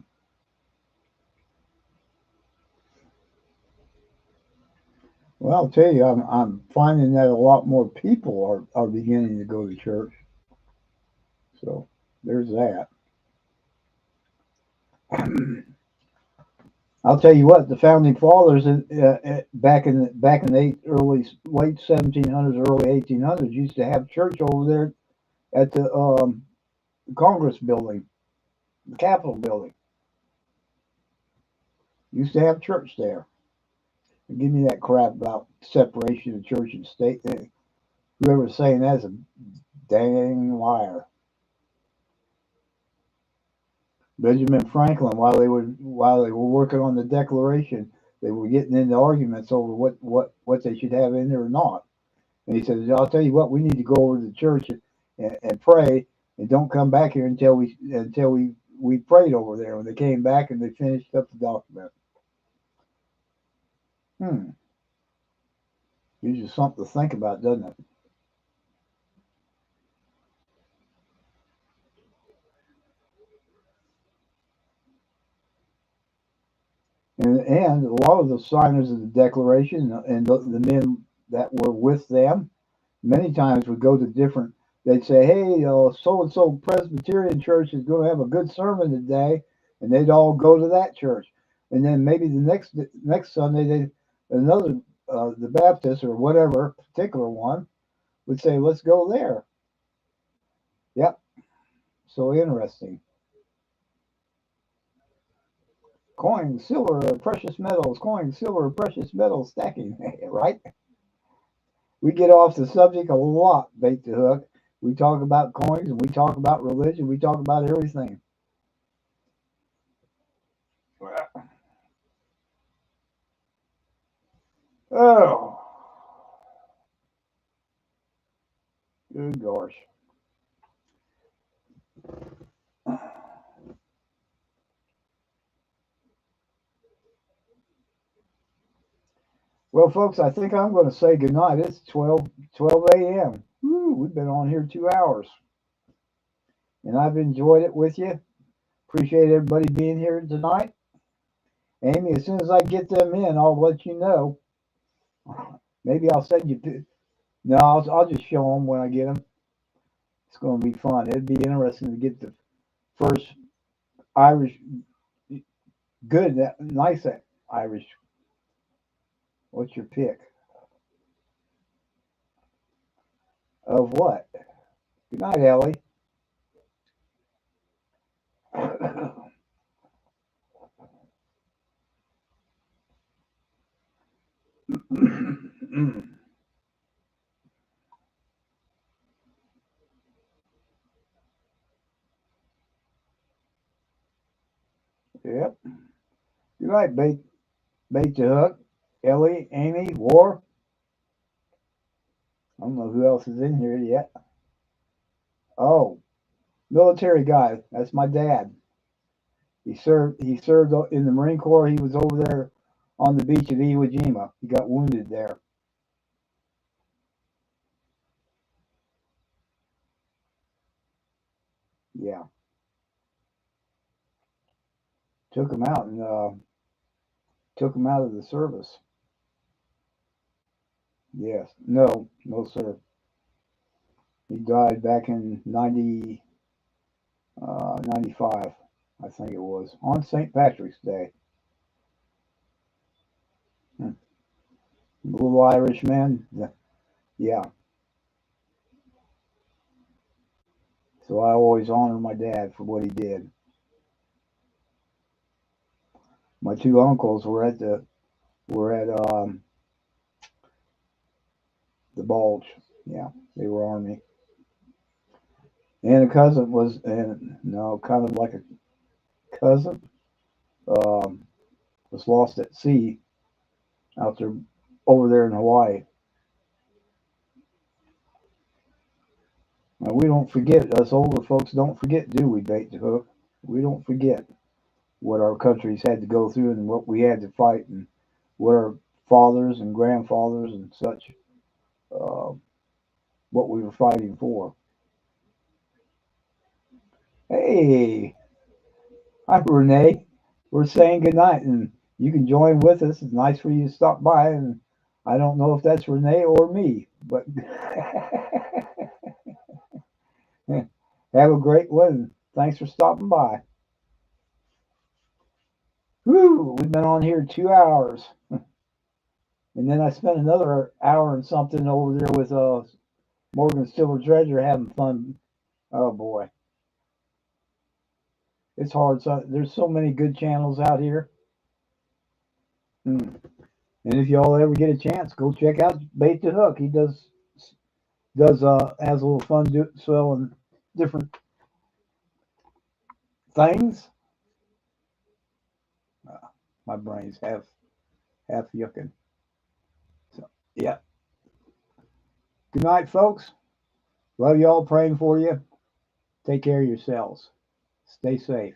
Well, I'll tell you, I'm finding that a lot more people are beginning to go to church. So there's that. I'll tell you what, the founding fathers back in the late 1700s, early 1800s used to have church over there at the Congress building, the Capitol building. Used to have church there. Give me that crap about separation of church and state. Whoever's saying that's a dang liar. Benjamin Franklin, while they were working on the Declaration, they were getting into arguments over what they should have in there or not. And he said, "I'll tell you what, we need to go over to the church and pray, and don't come back here until we prayed over there." When they came back and they finished up the document. Gives you something to think about, doesn't it? And a lot of the signers of the Declaration and the men that were with them, many times would go to different. They'd say, "Hey, so and so Presbyterian church is going to have a good sermon today," and they'd all go to that church. And then maybe the next Sunday, another the Baptist or whatever particular one would say, "Let's go there." Yep, so interesting. Coin, silver, precious metals, coin, silver, precious metals stacking, right? We get off the subject a lot, bait the hook. We talk about coins and we talk about religion. We talk about everything. Oh, good gosh. Well, folks, I think I'm going to say goodnight. It's 12 a.m. Woo, we've been on here 2 hours, and I've enjoyed it with you. Appreciate everybody being here tonight. Amy, as soon as I get them in, I'll let you know. Maybe I'll send you. No, I'll just show them when I get them. It's going to be fun. It'd be interesting to get the first Irish, good, nice Irish. What's your pick? Of what? Good night, Ellie. Yep. Good night, Bait the Hook, Ellie, Amy, War. I don't know who else is in here yet. Oh, military guy. That's my dad. He served in the Marine Corps. He was over there on the beach of Iwo Jima. He got wounded there. Yeah. Took him out and took him out of the service. Yes. No, no, sir. He died back in 95, I think it was, on St. Patrick's Day. Little Irishman. Yeah. So I always honor my dad for what he did. My two uncles were at the Bulge. Yeah, they were Army. And a cousin was, and no, kind of like a cousin, um, was lost at sea out there, over there in Hawaii. Now, we don't forget, us older folks don't forget, do we, Bait the Hook? We don't forget what our countries had to go through and what we had to fight and what our fathers and grandfathers and such, uh, what we were fighting for. Hey, hi, Renee. We're saying goodnight, and you can join with us. It's nice for you to stop by, and I don't know if that's Renee or me, but have a great one. Thanks for stopping by. Whew, we've been on here 2 hours, and then I spent another hour and something over there with Morgan Silver Treasure having fun. Oh boy, it's hard. So there's so many good channels out here. Hmm. And if y'all ever get a chance, go check out Bait the Hook. He does has a little fun selling different things. Uh, my brain's half yucking. So yeah. Good night, folks. Love y'all. Praying for you. Take care of yourselves. Stay safe.